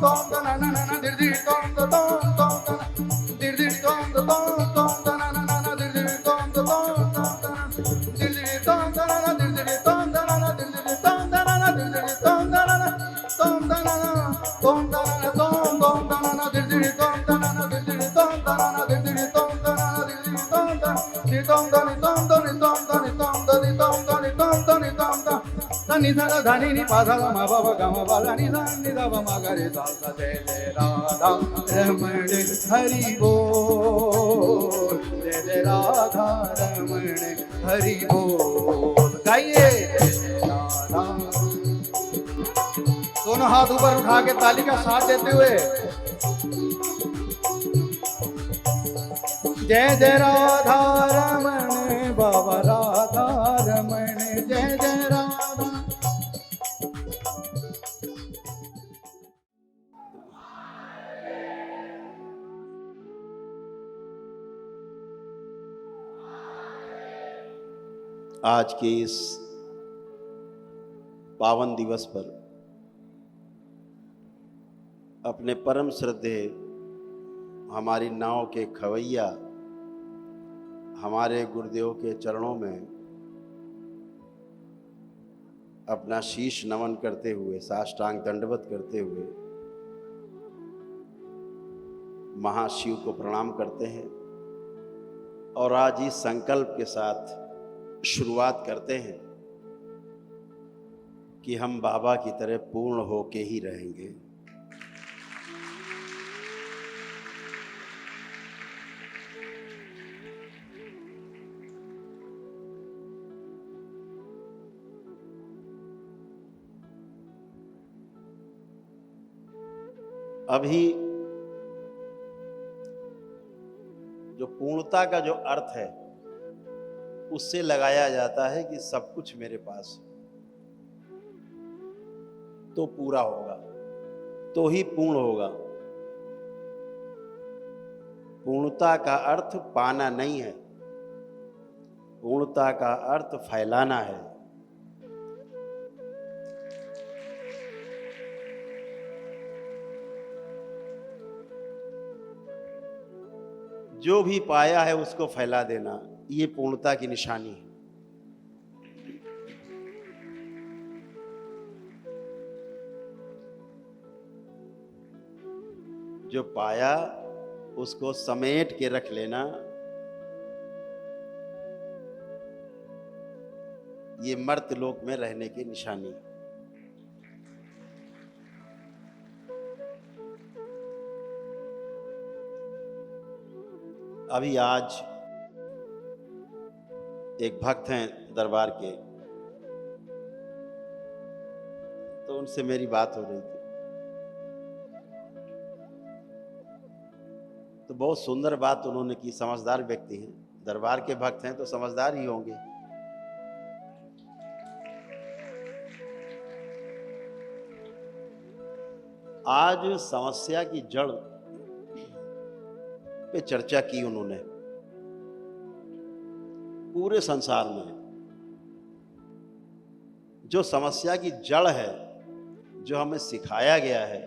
tom da na na na na dir dir tom da tom tom da na dir dir tom da tom tom da na na na na dir dir tom da tom tom da na dir dir tom da na na dir dir tom da na na dir dir tom da na na dir dir tom da na na tom da na na tom da na na tom tom da na na dir dir tom da na na dir dir tom da na na dir dir tom da na na dir dir tom da ni tom da ni tom da ni tom da ni tom da ni tom da ni tom da ni tom da ni da da ni ni pa da ma ba ba ga ma ba da ni da ba ma ga re da sa de le Radha Raman Hari बोल जय जय राधा रमण हरि बोल गाइए राधा। दोनों हाथ ऊपर उठा के ताली का साथ देते हुए जय जय राधा रमण बाबा राधा रमण जय जय राधा। आज के इस पावन दिवस पर अपने परम श्रद्धेय हमारी नाव के खवैया हमारे गुरुदेव के चरणों में अपना शीश नमन करते हुए, साष्टांग दंडवत करते हुए महाशिव को प्रणाम करते हैं और आज इस संकल्प के साथ शुरुआत करते हैं कि हम बाबा की तरह पूर्ण होके ही रहेंगे। अभी जो पूर्णता का जो अर्थ है उससे लगाया जाता है कि सब कुछ मेरे पास तो पूरा होगा, तो ही पूर्ण होगा। पूर्णता का अर्थ पाना नहीं है, पूर्णता का अर्थ फैलाना है। जो भी पाया है उसको फैला देना, ये पूर्णता की निशानी है। जो पाया उसको समेट के रख लेना, ये मर्त्य लोक में रहने की निशानी है। अभी आज एक भक्त हैं दरबार के, तो उनसे मेरी बात हो रही थी, तो बहुत सुंदर बात उन्होंने की। समझदार व्यक्ति हैं, दरबार के भक्त हैं तो समझदार ही होंगे। आज समस्या की जड़ पे चर्चा की उन्होंने। पूरे संसार में जो समस्या की जड़ है, जो हमें सिखाया गया है,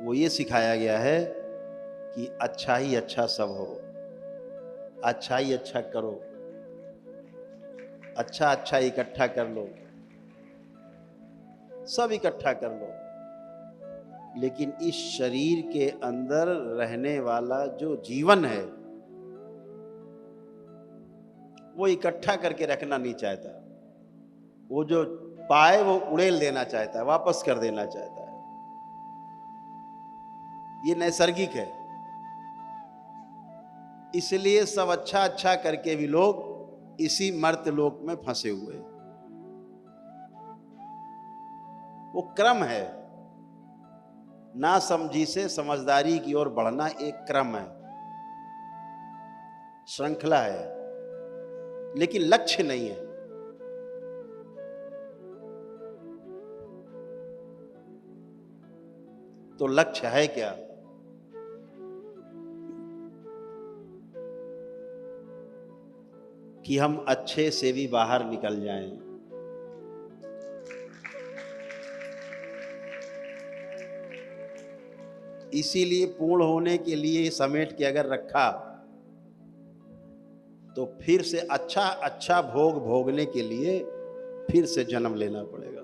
वो ये सिखाया गया है कि अच्छा ही अच्छा सब हो, अच्छा ही अच्छा करो, अच्छा अच्छा इकट्ठा कर लो, सब इकट्ठा कर लो। लेकिन इस शरीर के अंदर रहने वाला जो जीवन है वो इकट्ठा करके रखना नहीं चाहता। वो जो पाए वो उड़ेल देना चाहता है, वापस कर देना चाहता है। ये नैसर्गिक है। इसलिए सब अच्छा अच्छा करके भी लोग इसी मर्त्य लोक में फंसे हुए। वो क्रम है, ना समझी से समझदारी की ओर बढ़ना एक क्रम है, श्रृंखला है, लेकिन लक्ष्य नहीं है। तो लक्ष्य है क्या? कि हम अच्छे से भी बाहर निकल जाएं। 。 . 。 . . . . . . . . . 。 . 。 . 。 . . 。 . . 。 . 。 . 。 . 。 . 。 . 。 . 。 . 。 . 。 . 。 . 。 . 。 . 。 . 。 . . . . . 。इसीलिए पूर्ण होने के लिए समेट के अगर रखा तो फिर से अच्छा अच्छा भोग भोगने के लिए फिर से जन्म लेना पड़ेगा।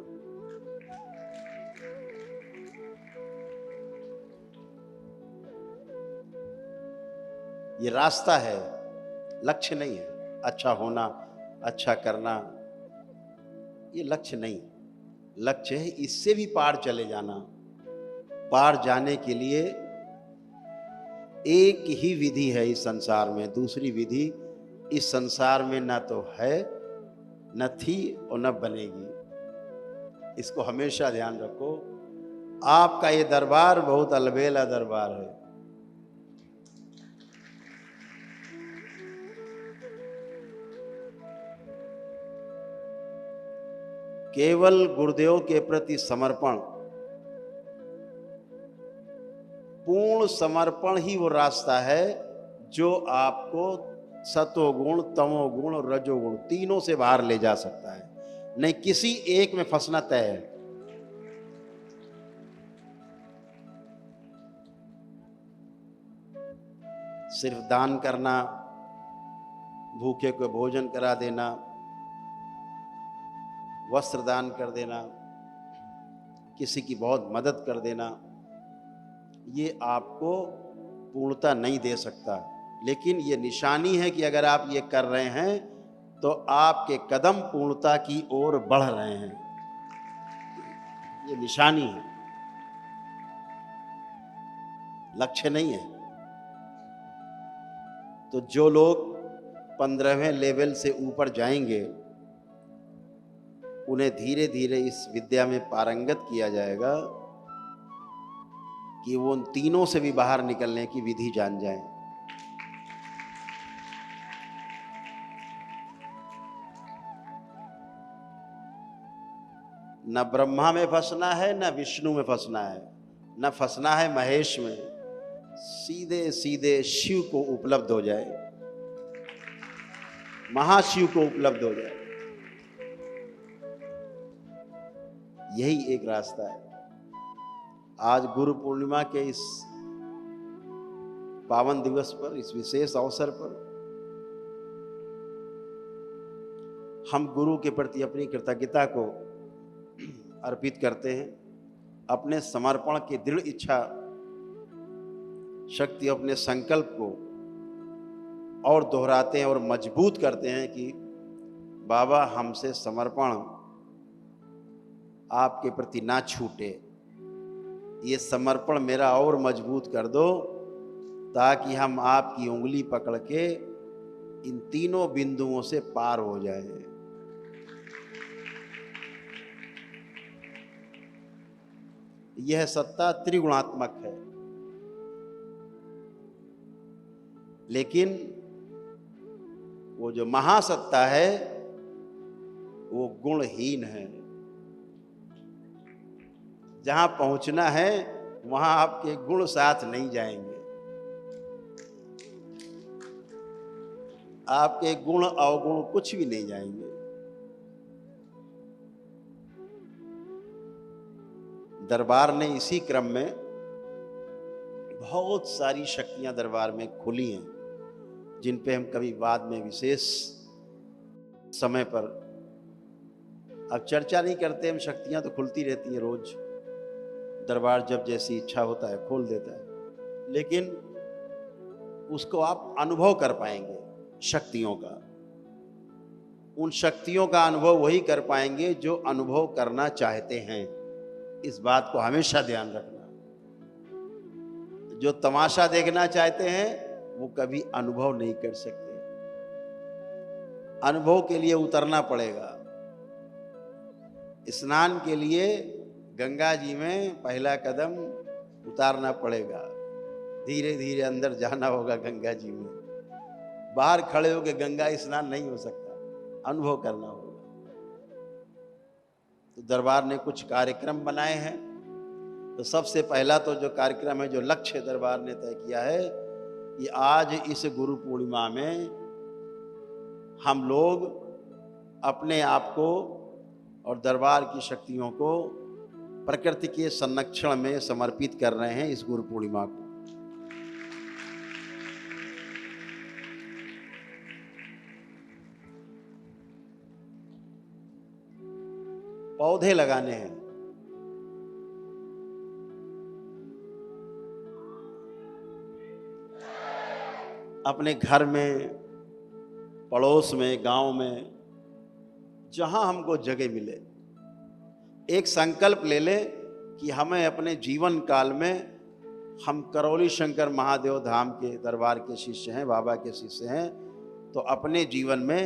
ये रास्ता है, लक्ष्य नहीं है। अच्छा होना, अच्छा करना, ये लक्ष्य नहीं। लक्ष्य है इससे भी पार चले जाना। पार जाने के लिए एक ही विधि है इस संसार में, दूसरी विधि इस संसार में ना तो है, न थी और न बनेगी। इसको हमेशा ध्यान रखो। आपका ये दरबार बहुत अलबेला दरबार है। केवल गुरुदेव के प्रति समर्पण, पूर्ण समर्पण ही वो रास्ता है जो आपको सतोगुण, तमोगुण और रजोगुण तीनों से बाहर ले जा सकता है। नहीं किसी एक में फंसना तय है। सिर्फ दान करना, भूखे को भोजन करा देना, वस्त्र दान कर देना, किसी की बहुत मदद कर देना, ये आपको पूर्णता नहीं दे सकता। लेकिन ये निशानी है कि अगर आप ये कर रहे हैं तो आपके कदम पूर्णता की ओर बढ़ रहे हैं। ये निशानी है, लक्ष्य नहीं है। तो जो लोग 15वें लेवल से ऊपर जाएंगे उन्हें धीरे धीरे इस विद्या में पारंगत किया जाएगा कि वो उन तीनों से भी बाहर निकलने की विधि जान जाएं। न ब्रह्मा में फंसना है, न विष्णु में फंसना है, न फंसना है महेश में। सीधे सीधे शिव को उपलब्ध हो जाए, महाशिव को उपलब्ध हो जाए। यही एक रास्ता है। आज गुरु पूर्णिमा के इस पावन दिवस पर, इस विशेष अवसर पर हम गुरु के प्रति अपनी कृतज्ञता को अर्पित करते हैं। अपने समर्पण की दृढ़ इच्छा शक्ति, अपने संकल्प को और दोहराते हैं और मजबूत करते हैं कि बाबा हमसे समर्पण आपके प्रति ना छूटे। ये समर्पण मेरा और मजबूत कर दो ताकि हम आपकी उंगली पकड़ के इन तीनों बिंदुओं से पार हो जाएं। यह सत्ता त्रिगुणात्मक है, लेकिन वो जो महासत्ता है वो गुणहीन है। जहां पहुंचना है वहां आपके गुण साथ नहीं जाएंगे। आपके गुण अवगुण कुछ भी नहीं जाएंगे। दरबार ने इसी क्रम में बहुत सारी शक्तियां दरबार में खुली हैं, जिन पे हम कभी बाद में विशेष समय पर, अब चर्चा नहीं करते हम। शक्तियां तो खुलती रहती हैं रोज। दरबार जब जैसी इच्छा होता है खोल देता है, लेकिन उसको आप अनुभव कर पाएंगे शक्तियों का। उन शक्तियों का अनुभव वही कर पाएंगे जो अनुभव करना चाहते हैं। इस बात को हमेशा ध्यान रखना। जो तमाशा देखना चाहते हैं वो कभी अनुभव नहीं कर सकते। अनुभव के लिए उतरना पड़ेगा। स्नान के लिए गंगा जी में पहला कदम उतारना पड़ेगा। धीरे धीरे अंदर जाना होगा गंगा जी में। बाहर खड़े होकर गंगा स्नान नहीं हो सकता, अनुभव करना होगा। तो दरबार ने कुछ कार्यक्रम बनाए हैं। तो सबसे पहला तो जो कार्यक्रम है, जो लक्ष्य दरबार ने तय किया है कि आज इस गुरु पूर्णिमा में हम लोग अपने आप को और दरबार की शक्तियों को प्रकृति के संरक्षण में समर्पित कर रहे हैं इस गुरु पूर्णिमा को। पौधे लगाने हैं। अपने घर में, पड़ोस में, गांव में, जहां हमको जगह मिले, एक संकल्प ले ले कि हमें अपने जीवन काल में, हम करौली शंकर महादेव धाम के दरबार के शिष्य हैं, बाबा के शिष्य हैं, तो अपने जीवन में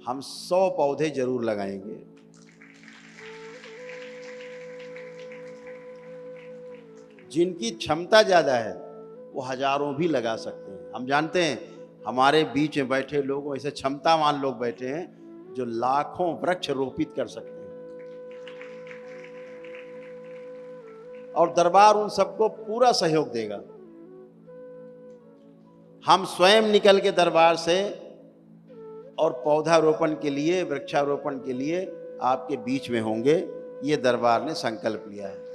हम 100 पौधे जरूर लगाएंगे। जिनकी क्षमता ज़्यादा है वो हजारों भी लगा सकते हैं। हम जानते हैं हमारे बीच में बैठे लोग ऐसे क्षमतावान लोग बैठे हैं जो लाखों वृक्ष रोपित कर सकते हैं, और दरबार उन सबको पूरा सहयोग देगा। हम स्वयं निकल के दरबार से और पौधारोपण के लिए, वृक्षारोपण के लिए आपके बीच में होंगे। ये दरबार ने संकल्प लिया है,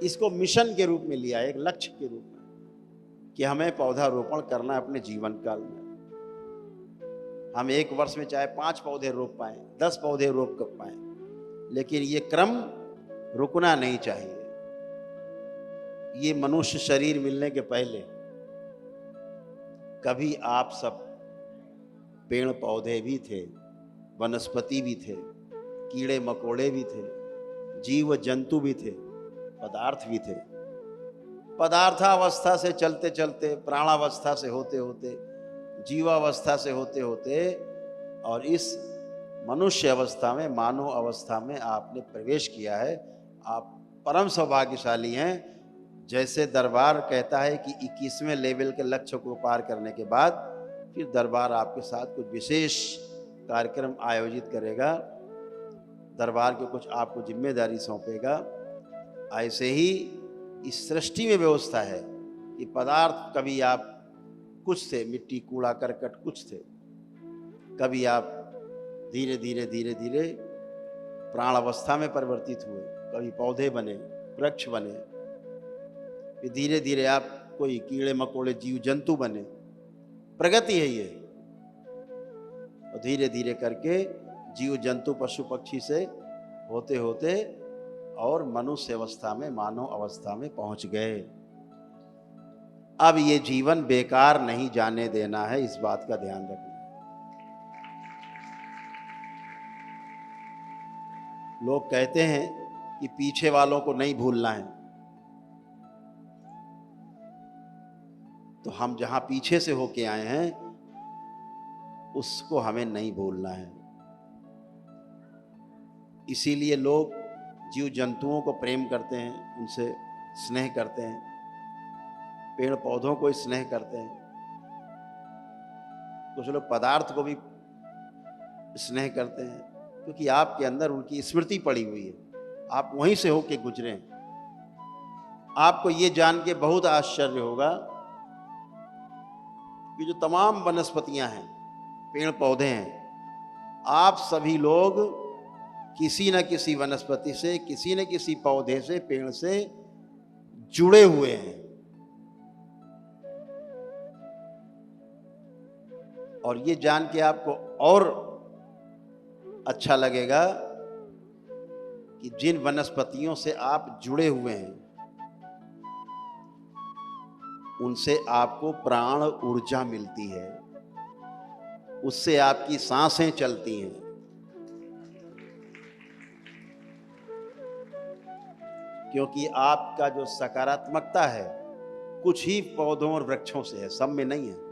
इसको मिशन के रूप में लिया है, एक लक्ष्य के रूप में, कि हमें पौधारोपण करना है अपने जीवन काल में। हम एक वर्ष में चाहे 5 पौधे रोप पाएं, 10 पौधे रोप कर पाएं, लेकिन ये क्रम रुकना नहीं चाहिए। ये मनुष्य शरीर मिलने के पहले कभी आप सब पेड़ पौधे भी थे, वनस्पति भी थे, कीड़े मकोड़े भी थे, जीव जंतु भी थे, पदार्थ भी थे। पदार्थावस्था से चलते चलते, प्राणावस्था से होते होते, जीवावस्था से होते होते, और इस मनुष्य अवस्था में, मानव अवस्था में आपने प्रवेश किया है। आप परम सौभाग्यशाली हैं। जैसे दरबार कहता है कि 21वें लेवल के लक्ष्य को पार करने के बाद फिर दरबार आपके साथ कुछ विशेष कार्यक्रम आयोजित करेगा, दरबार के कुछ आपको जिम्मेदारी सौंपेगा। ऐसे ही इस सृष्टि में व्यवस्था है कि पदार्थ, कभी आप कुछ थे, मिट्टी कूड़ा करकट कुछ थे, कभी आप धीरे धीरे धीरे धीरे प्राण अवस्था में परिवर्तित हुए, कभी पौधे बने, वृक्ष बने, फिर धीरे धीरे आप कोई कीड़े मकोड़े जीव जंतु बने। प्रगति है ये। और धीरे धीरे करके जीव जंतु पशु पक्षी से होते होते और मनुष्य अवस्था में, मानव अवस्था में पहुंच गए। अब ये जीवन बेकार नहीं जाने देना है, इस बात का ध्यान रखना। लोग कहते हैं कि पीछे वालों को नहीं भूलना है, तो हम जहां पीछे से होके आए हैं उसको हमें नहीं भूलना है। इसीलिए लोग जीव जंतुओं को प्रेम करते हैं, उनसे स्नेह करते हैं, पेड़ पौधों को स्नेह करते हैं, कुछ लोग पदार्थ को भी स्नेह करते हैं, क्योंकि आपके अंदर उनकी स्मृति पड़ी हुई है, आप वहीं से होके गुजरे हैं। आपको ये जान के बहुत आश्चर्य होगा कि जो तमाम वनस्पतियां हैं, पेड़ पौधे हैं, आप सभी लोग किसी न किसी वनस्पति से, किसी न किसी पौधे से, पेड़ से जुड़े हुए हैं। और ये जान के आपको और अच्छा लगेगा कि जिन वनस्पतियों से आप जुड़े हुए हैं उनसे आपको प्राण ऊर्जा मिलती है, उससे आपकी सांसें चलती हैं। क्योंकि आपका जो सकारात्मकता है कुछ ही पौधों और वृक्षों से है, सब में नहीं है।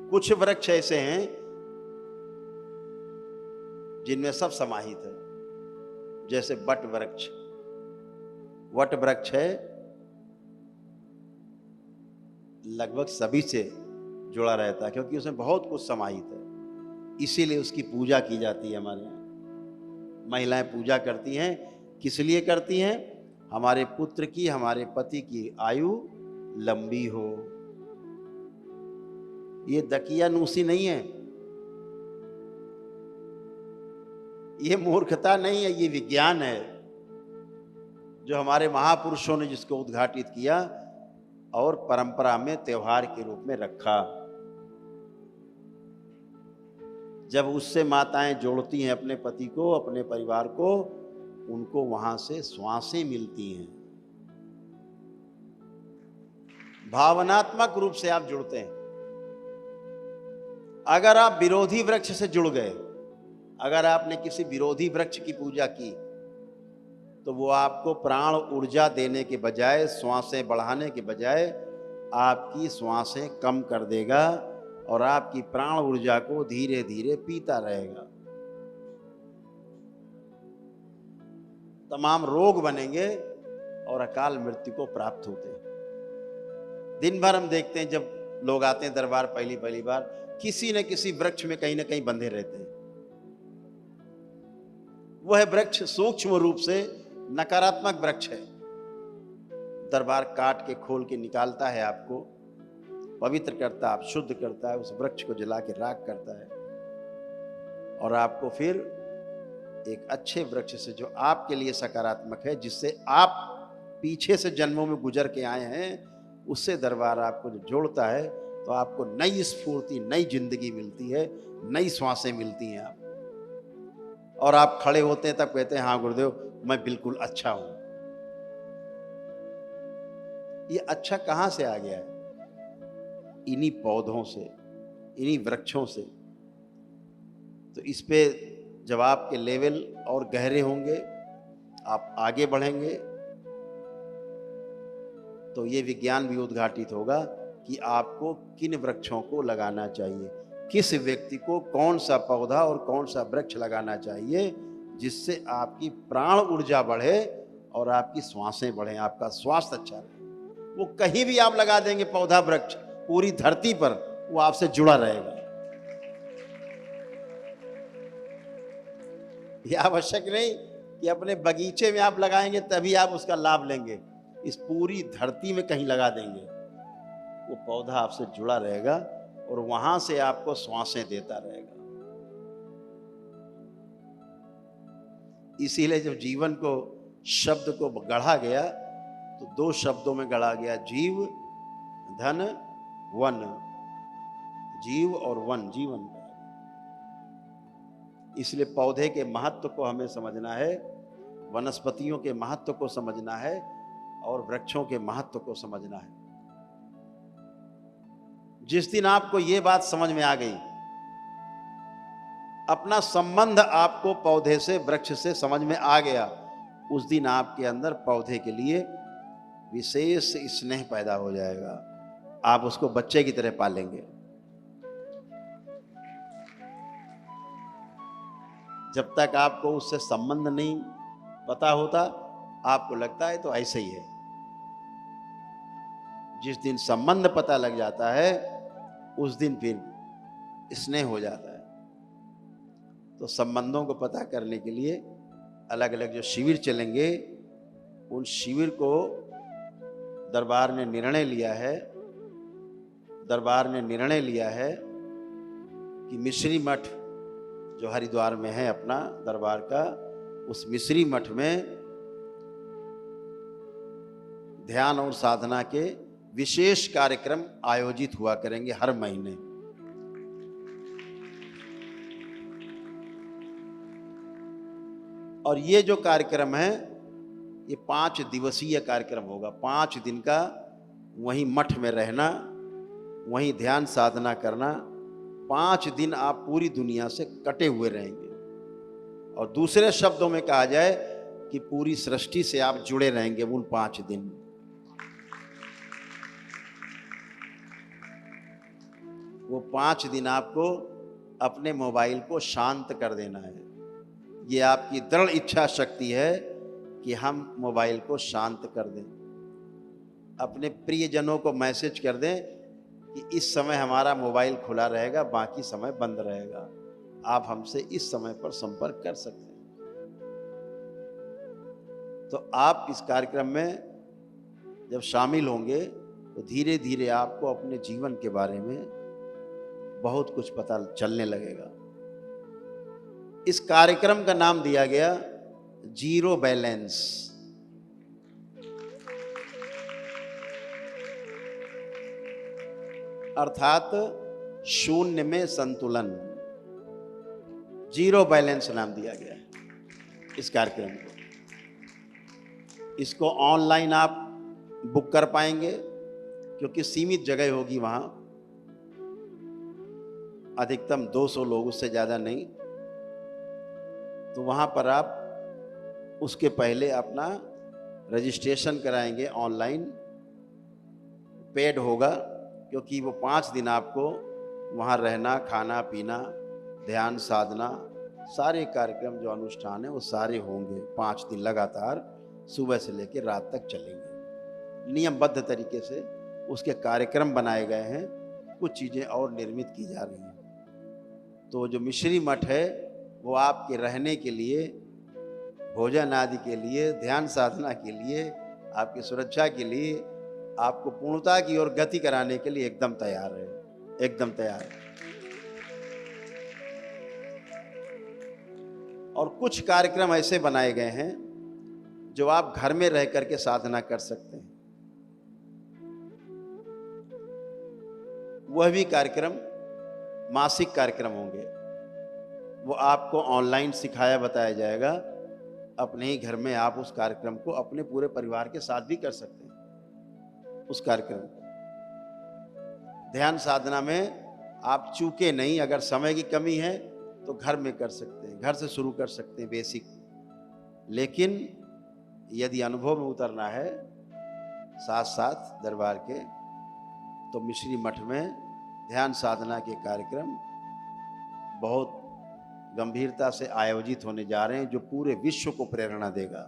कुछ वृक्ष ऐसे हैं जिनमें सब समाहित है, जैसे वट वृक्ष। वट वृक्ष है, लगभग सभी से जुड़ा रहता है, क्योंकि उसमें बहुत कुछ समाहित है, इसीलिए उसकी पूजा की जाती है। हमारे यहाँ महिलाएं पूजा करती हैं। किस लिए करती हैं? हमारे पुत्र की, हमारे पति की आयु लंबी हो, ये दकियानूसी नहीं है, ये मूर्खता नहीं है, ये विज्ञान है जो हमारे महापुरुषों ने जिसको उद्घाटित किया और परंपरा में त्योहार के रूप में रखा। जब उससे माताएं जोड़ती हैं अपने पति को, अपने परिवार को, उनको वहां से श्वासें मिलती हैं, भावनात्मक रूप से आप जुड़ते हैं। अगर आप विरोधी वृक्ष से जुड़ गए, अगर आपने किसी विरोधी वृक्ष की पूजा की, तो वो आपको प्राण ऊर्जा देने के बजाय, श्वासें बढ़ाने के बजाय आपकी श्वासें कम कर देगा और आपकी प्राण ऊर्जा को धीरे धीरे पीता रहेगा। तमाम रोग बनेंगे और अकाल मृत्यु को प्राप्त होते हैं। दिन भर हम देखते हैं जब लोग आते हैं दरबार पहली पहली बार, किसी न किसी वृक्ष में कहीं ना कहीं बंधे रहते हैं। वह वृक्ष सूक्ष्म रूप से नकारात्मक वृक्ष है। दरबार काट के खोल के निकालता है, आपको पवित्र करता है, आप शुद्ध करता है, उस वृक्ष को जला के राख करता है और आपको फिर एक अच्छे वृक्ष से जो आपके लिए सकारात्मक है, जिससे आप पीछे से जन्मों में गुजर के आए हैं, उससे दरबार आपको जो जोड़ता है, तो आपको नई स्फूर्ति, नई जिंदगी मिलती है, नई श्वासें मिलती हैं आप, और आप खड़े होते हैं तब कहते हैं हाँ गुरुदेव मैं बिल्कुल अच्छा हूं। ये अच्छा कहां से आ गया है? इन्हीं पौधों से, इन्हीं वृक्षों से। तो इस पे जब आपके लेवल और गहरे होंगे, आप आगे बढ़ेंगे, तो ये विज्ञान भी उद्घाटित होगा कि आपको किन वृक्षों को लगाना चाहिए, किस व्यक्ति को कौन सा पौधा और कौन सा वृक्ष लगाना चाहिए, जिससे आपकी प्राण ऊर्जा बढ़े और आपकी श्वासें बढ़े, आपका स्वास्थ्य अच्छा रहे। वो कहीं भी आप लगा देंगे पौधा वृक्ष, पूरी धरती पर वो आपसे जुड़ा रहेगा। यह आवश्यक नहीं कि अपने बगीचे में आप लगाएंगे तभी आप उसका लाभ लेंगे। इस पूरी धरती में कहीं लगा देंगे, वो पौधा आपसे जुड़ा रहेगा और वहां से आपको श्वासें देता रहेगा। इसीलिए जब जीवन को, शब्द को गढ़ा गया, तो दो शब्दों में गढ़ा गया, जीव धन वन। जीव और वन, जीवन। इसलिए पौधे के महत्व को हमें समझना है, वनस्पतियों के महत्व को समझना है और वृक्षों के महत्व को समझना है। जिस दिन आपको ये बात समझ में आ गई, अपना संबंध आपको पौधे से, वृक्ष से समझ में आ गया, उस दिन आपके अंदर पौधे के लिए विशेष स्नेह पैदा हो जाएगा। आप उसको बच्चे की तरह पालेंगे। जब तक आपको उससे संबंध नहीं पता होता, आपको लगता है तो ऐसे ही है। जिस दिन संबंध पता लग जाता है, उस दिन फिर स्नेह हो जाता है। तो संबंधों को पता करने के लिए अलग अलग जो शिविर चलेंगे, उन शिविर को दरबार ने निर्णय लिया है, दरबार ने निर्णय लिया है कि मिश्री मठ जो हरिद्वार में है अपना दरबार का, उस मिश्री मठ में ध्यान और साधना के विशेष कार्यक्रम आयोजित हुआ करेंगे हर महीने। और ये जो कार्यक्रम है, ये 5 दिवसीय कार्यक्रम होगा। 5 दिन का वहीं मठ में रहना, वहीं ध्यान साधना करना। 5 दिन आप पूरी दुनिया से कटे हुए रहेंगे। और दूसरे शब्दों में कहा जाए कि पूरी सृष्टि से आप जुड़े रहेंगे उन 5 दिन। वो 5 दिन आपको अपने मोबाइल को शांत कर देना है। ये आपकी दृढ़ इच्छा शक्ति है कि हम मोबाइल को शांत कर दें। अपने प्रियजनों को मैसेज कर दें कि इस समय हमारा मोबाइल खुला रहेगा, बाकी समय बंद रहेगा, आप हमसे इस समय पर संपर्क कर सकते हैं। तो आप इस कार्यक्रम में जब शामिल होंगे, तो धीरे धीरे आपको अपने जीवन के बारे में बहुत कुछ पता चलने लगेगा। इस कार्यक्रम का नाम दिया गया जीरो बैलेंस। अर्थात शून्य में संतुलन, जीरो बैलेंस नाम दिया गया है इस कार्यक्रम को। इसको ऑनलाइन आप बुक कर पाएंगे क्योंकि सीमित जगह होगी वहाँ, अधिकतम 200 लोग, उससे ज़्यादा नहीं। तो वहाँ पर आप उसके पहले अपना रजिस्ट्रेशन कराएंगे ऑनलाइन, पेड होगा, क्योंकि वो 5 दिन आपको वहाँ रहना, खाना पीना, ध्यान साधना, सारे कार्यक्रम जो अनुष्ठान है वो सारे होंगे 5 दिन लगातार, सुबह से लेकर रात तक चलेंगे। नियमबद्ध तरीके से उसके कार्यक्रम बनाए गए हैं, कुछ चीज़ें और निर्मित की जा रही हैं। तो जो मिश्री मठ है वो आपके रहने के लिए, भोजन आदि के लिए, ध्यान साधना के लिए, आपकी सुरक्षा के लिए, आपको पूर्णता की ओर गति कराने के लिए एकदम तैयार है, एकदम तैयार है। और कुछ कार्यक्रम ऐसे बनाए गए हैं जो आप घर में रह करके साधना कर सकते हैं। वह भी कार्यक्रम मासिक कार्यक्रम होंगे, वो आपको ऑनलाइन सिखाया बताया जाएगा। अपने ही घर में आप उस कार्यक्रम को अपने पूरे परिवार के साथ भी कर सकते हैं। उस कार्यक्रम ध्यान साधना में आप चूके नहीं, अगर समय की कमी है तो घर में कर सकते हैं, घर से शुरू कर सकते हैं बेसिक। लेकिन यदि अनुभव में उतरना है साथ साथ दरबार के, तो मिश्री मठ में ध्यान साधना के कार्यक्रम बहुत गंभीरता से आयोजित होने जा रहे हैं, जो पूरे विश्व को प्रेरणा देगा,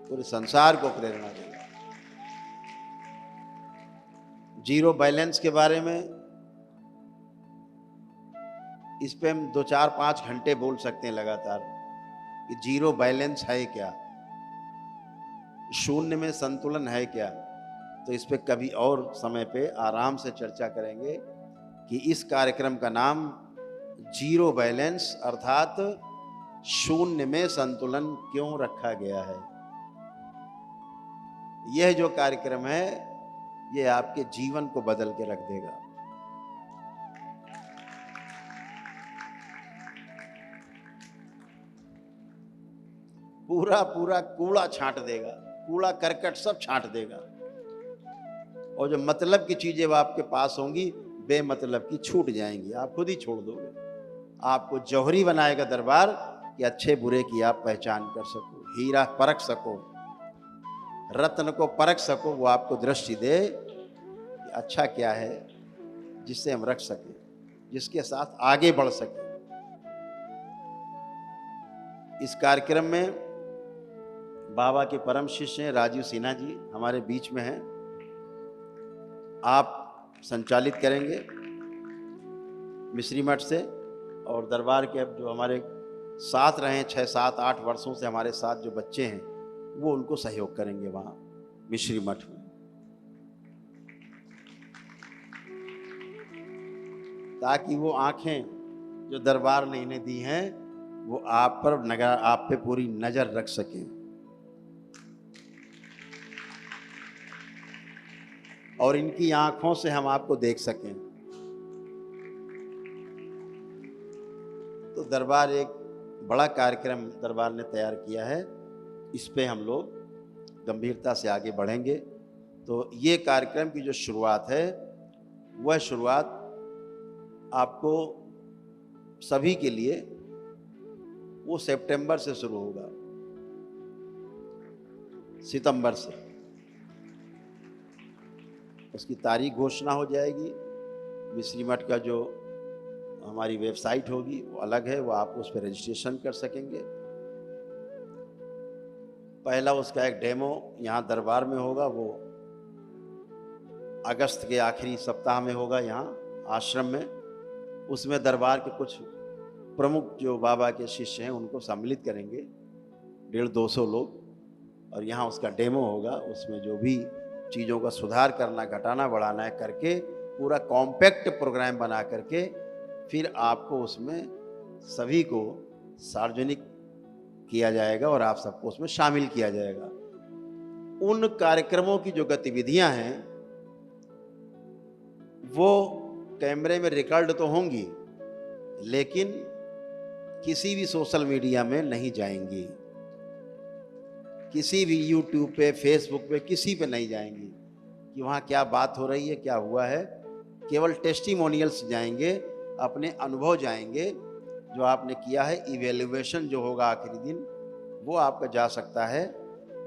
पूरे संसार को प्रेरणा देगा। जीरो बैलेंस के बारे में इस पे हम 2, 4, 5 घंटे बोल सकते हैं लगातार कि जीरो बैलेंस है क्या, शून्य में संतुलन है क्या। तो इस पे कभी और समय पे आराम से चर्चा करेंगे कि इस कार्यक्रम का नाम जीरो बैलेंस अर्थात शून्य में संतुलन क्यों रखा गया है। यह जो कार्यक्रम है ये आपके जीवन को बदल के रख देगा। पूरा पूरा कूड़ा छांट देगा, कूड़ा करकट सब छांट देगा, और जो मतलब की चीजें वो आपके पास होंगी बेमतलब की छूट जाएंगी, आप खुद ही छोड़ दोगे। आपको जौहरी बनाएगा दरबार कि अच्छे बुरे की आप पहचान कर सको, हीरा परख सको, रत्न को परख सको, वो आपको दृष्टि दे कि अच्छा क्या है जिससे हम रख सकें, जिसके साथ आगे बढ़ सकें। इस कार्यक्रम में बाबा के परम शिष्य हैं राजीव सिन्हा जी, हमारे बीच में हैं। आप संचालित करेंगे मिश्री मठ से, और दरबार के अब जो हमारे साथ रहे 6, 7, 8 वर्षों से हमारे साथ जो बच्चे हैं वो उनको सहयोग करेंगे वहाँ मिश्री मठ में, ताकि वो आंखें जो दरबार ने इन्हें दी हैं वो आप पे पूरी नजर रख सकें, और इनकी आंखों से हम आपको देख सकें। तो दरबार एक बड़ा कार्यक्रम दरबार ने तैयार किया है, इस पे हम लोग गंभीरता से आगे बढ़ेंगे। तो ये कार्यक्रम की जो शुरुआत है वह शुरुआत आपको सभी के लिए वो सितंबर से शुरू होगा, सितंबर से उसकी तारीख घोषणा हो जाएगी। मिश्री मठ का जो हमारी वेबसाइट होगी वो अलग है, वो आप उस पर रजिस्ट्रेशन कर सकेंगे। पहला उसका एक डेमो यहाँ दरबार में होगा, वो अगस्त के आखिरी सप्ताह में होगा यहाँ आश्रम में। उसमें दरबार के कुछ प्रमुख जो बाबा के शिष्य हैं उनको सम्मिलित करेंगे, 150-200 लोग, और यहाँ उसका डेमो होगा। उसमें जो भी चीज़ों का सुधार करना, घटाना, बढ़ाना है करके पूरा कॉम्पैक्ट प्रोग्राम बना करके फिर आपको उसमें सभी को सार्वजनिक किया जाएगा और आप सबको उसमें शामिल किया जाएगा। उन कार्यक्रमों की जो गतिविधियां हैं वो कैमरे में रिकॉर्ड तो होंगी, लेकिन किसी भी सोशल मीडिया में नहीं जाएंगी, किसी भी यूट्यूब पे, फेसबुक पे, किसी पे नहीं जाएंगी कि वहाँ क्या बात हो रही है, क्या हुआ है। केवल टेस्टिमोनियल्स जाएंगे, अपने अनुभव जाएंगे, जो आपने किया है, इवेल्युएशन जो होगा आखिरी दिन वो आपका जा सकता है।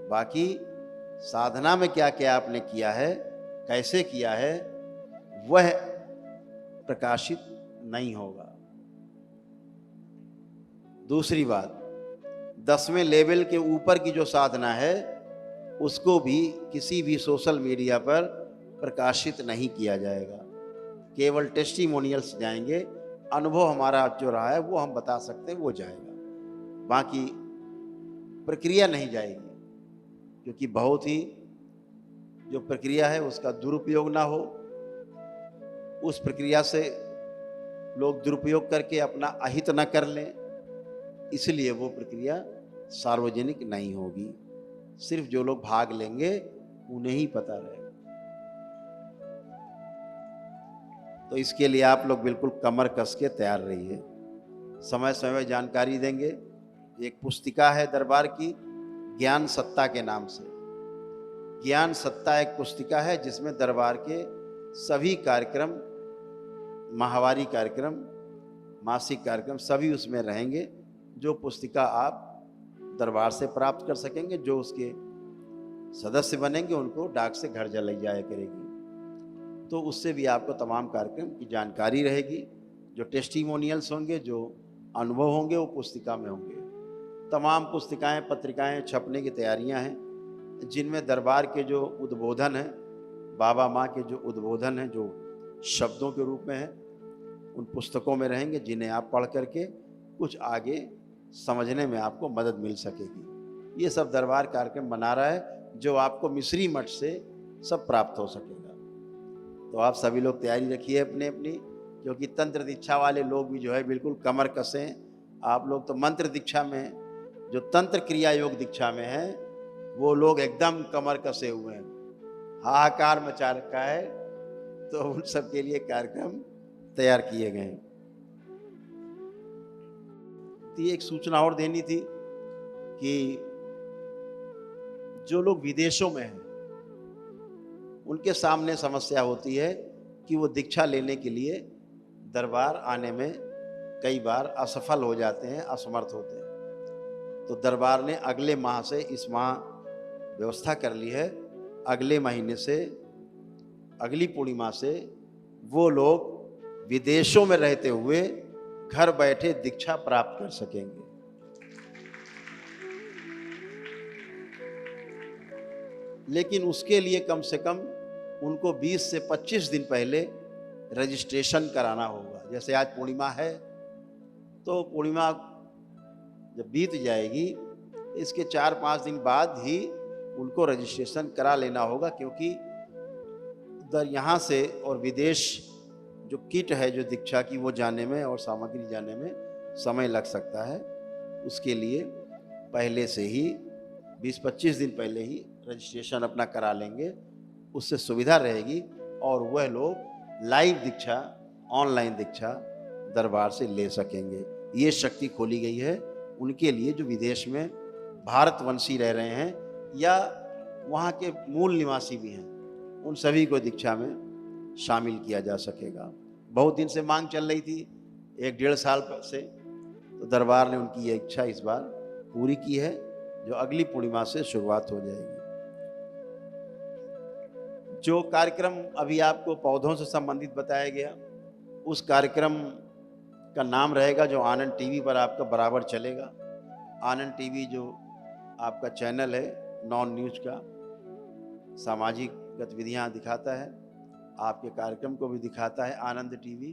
बाकी साधना में क्या क्या आपने किया है, कैसे किया है, वह प्रकाशित नहीं होगा। दूसरी बात, 10वें लेवल के ऊपर की जो साधना है उसको भी किसी भी सोशल मीडिया पर प्रकाशित नहीं किया जाएगा। केवल टेस्टिमोनियल्स जाएंगे, अनुभव हमारा जो रहा है वो हम बता सकते हैं, वो जाएगा। बाकी प्रक्रिया नहीं जाएगी, क्योंकि बहुत ही जो प्रक्रिया है उसका दुरुपयोग ना हो, उस प्रक्रिया से लोग दुरुपयोग करके अपना अहित न कर लें, इसलिए वो प्रक्रिया सार्वजनिक नहीं होगी। सिर्फ जो लोग भाग लेंगे उन्हें ही पता रहेगा। तो इसके लिए आप लोग बिल्कुल कमर कस के तैयार रहिए, समय समय जानकारी देंगे। एक पुस्तिका है दरबार की, ज्ञान सत्ता के नाम से। ज्ञान सत्ता एक पुस्तिका है जिसमें दरबार के सभी कार्यक्रम, माहवारी कार्यक्रम, मासिक कार्यक्रम सभी उसमें रहेंगे। जो पुस्तिका आप दरबार से प्राप्त कर सकेंगे, जो उसके सदस्य बनेंगे उनको डाक से घर चलाई जाया करेगी, तो उससे भी आपको तमाम कार्यक्रम की जानकारी रहेगी। जो टेस्टिमोनियल्स होंगे, जो अनुभव होंगे, वो पुस्तिका में होंगे। तमाम पुस्तिकाएं, पत्रिकाएं छपने की तैयारियां हैं, जिनमें दरबार के जो उद्बोधन हैं, बाबा माँ के जो उद्बोधन हैं, जो शब्दों के रूप में हैं, उन पुस्तकों में रहेंगे, जिन्हें आप पढ़ करके कुछ आगे समझने में आपको मदद मिल सकेगी। ये सब दरबार कार्यक्रम बना रहा है, जो आपको मिश्री मठ से सब प्राप्त हो सकेगा। तो आप सभी लोग तैयारी रखिए अपने अपनी, क्योंकि तंत्र दीक्षा वाले लोग भी जो है बिल्कुल कमर कसें। आप लोग तो मंत्र दीक्षा में, जो तंत्र क्रिया योग दीक्षा में हैं, वो लोग एकदम कमर कसे हुए हैं, हाहाकार मचा रखा है। तो उन सब के लिए कार्यक्रम तैयार किए गए हैं। एक सूचना और देनी थी कि जो लोग विदेशों में हैं उनके सामने समस्या होती है कि वो दीक्षा लेने के लिए दरबार आने में कई बार असफल हो जाते हैं, असमर्थ होते हैं। तो दरबार ने अगले माह से, इस माह व्यवस्था कर ली है, अगले महीने से, अगली पूर्णिमा से वो लोग विदेशों में रहते हुए घर बैठे दीक्षा प्राप्त कर सकेंगे। लेकिन उसके लिए कम से कम उनको 20 से 25 दिन पहले रजिस्ट्रेशन कराना होगा। जैसे आज पूर्णिमा है, तो पूर्णिमा जब बीत जाएगी, इसके 4-5 दिन बाद ही उनको रजिस्ट्रेशन करा लेना होगा, क्योंकि उधर यहाँ से और विदेश जो किट है जो दीक्षा की, वो जाने में और सामग्री जाने में समय लग सकता है। उसके लिए पहले से ही 20-25 दिन पहले ही रजिस्ट्रेशन अपना करा लेंगे, उससे सुविधा रहेगी और वह लोग लाइव दीक्षा, ऑनलाइन दीक्षा दरबार से ले सकेंगे। ये शक्ति खोली गई है उनके लिए जो विदेश में भारतवंशी रह रहे हैं या वहाँ के मूल निवासी भी हैं, उन सभी को दीक्षा में शामिल किया जा सकेगा। बहुत दिन से मांग चल रही थी, 1-1.5 साल से, तो दरबार ने उनकी ये इच्छा इस बार पूरी की है, जो अगली पूर्णिमा से शुरुआत हो जाएगी। जो कार्यक्रम अभी आपको पौधों से संबंधित बताया गया, उस कार्यक्रम का नाम रहेगा, जो आनंद टीवी पर आपका बराबर चलेगा। आनंद टीवी जो आपका चैनल है, नॉन न्यूज का, सामाजिक गतिविधियाँ दिखाता है, आपके कार्यक्रम को भी दिखाता है आनंद टीवी।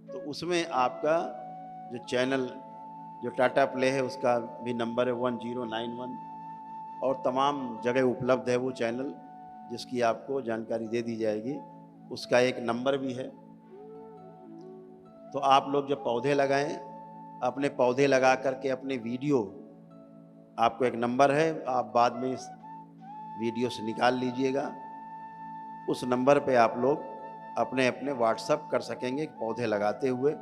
तो उसमें आपका जो चैनल, जो टाटा प्ले है, उसका भी नंबर है 1091, और तमाम जगह उपलब्ध है वो चैनल, जिसकी आपको जानकारी दे दी जाएगी। उसका एक नंबर भी है। तो आप लोग जब पौधे लगाएं, अपने पौधे लगा करके अपने वीडियो, आपको एक नंबर है, आप बाद में इस वीडियो से निकाल लीजिएगा। उस नंबर पे आप लोग अपने अपने व्हाट्सअप कर सकेंगे पौधे लगाते हुए।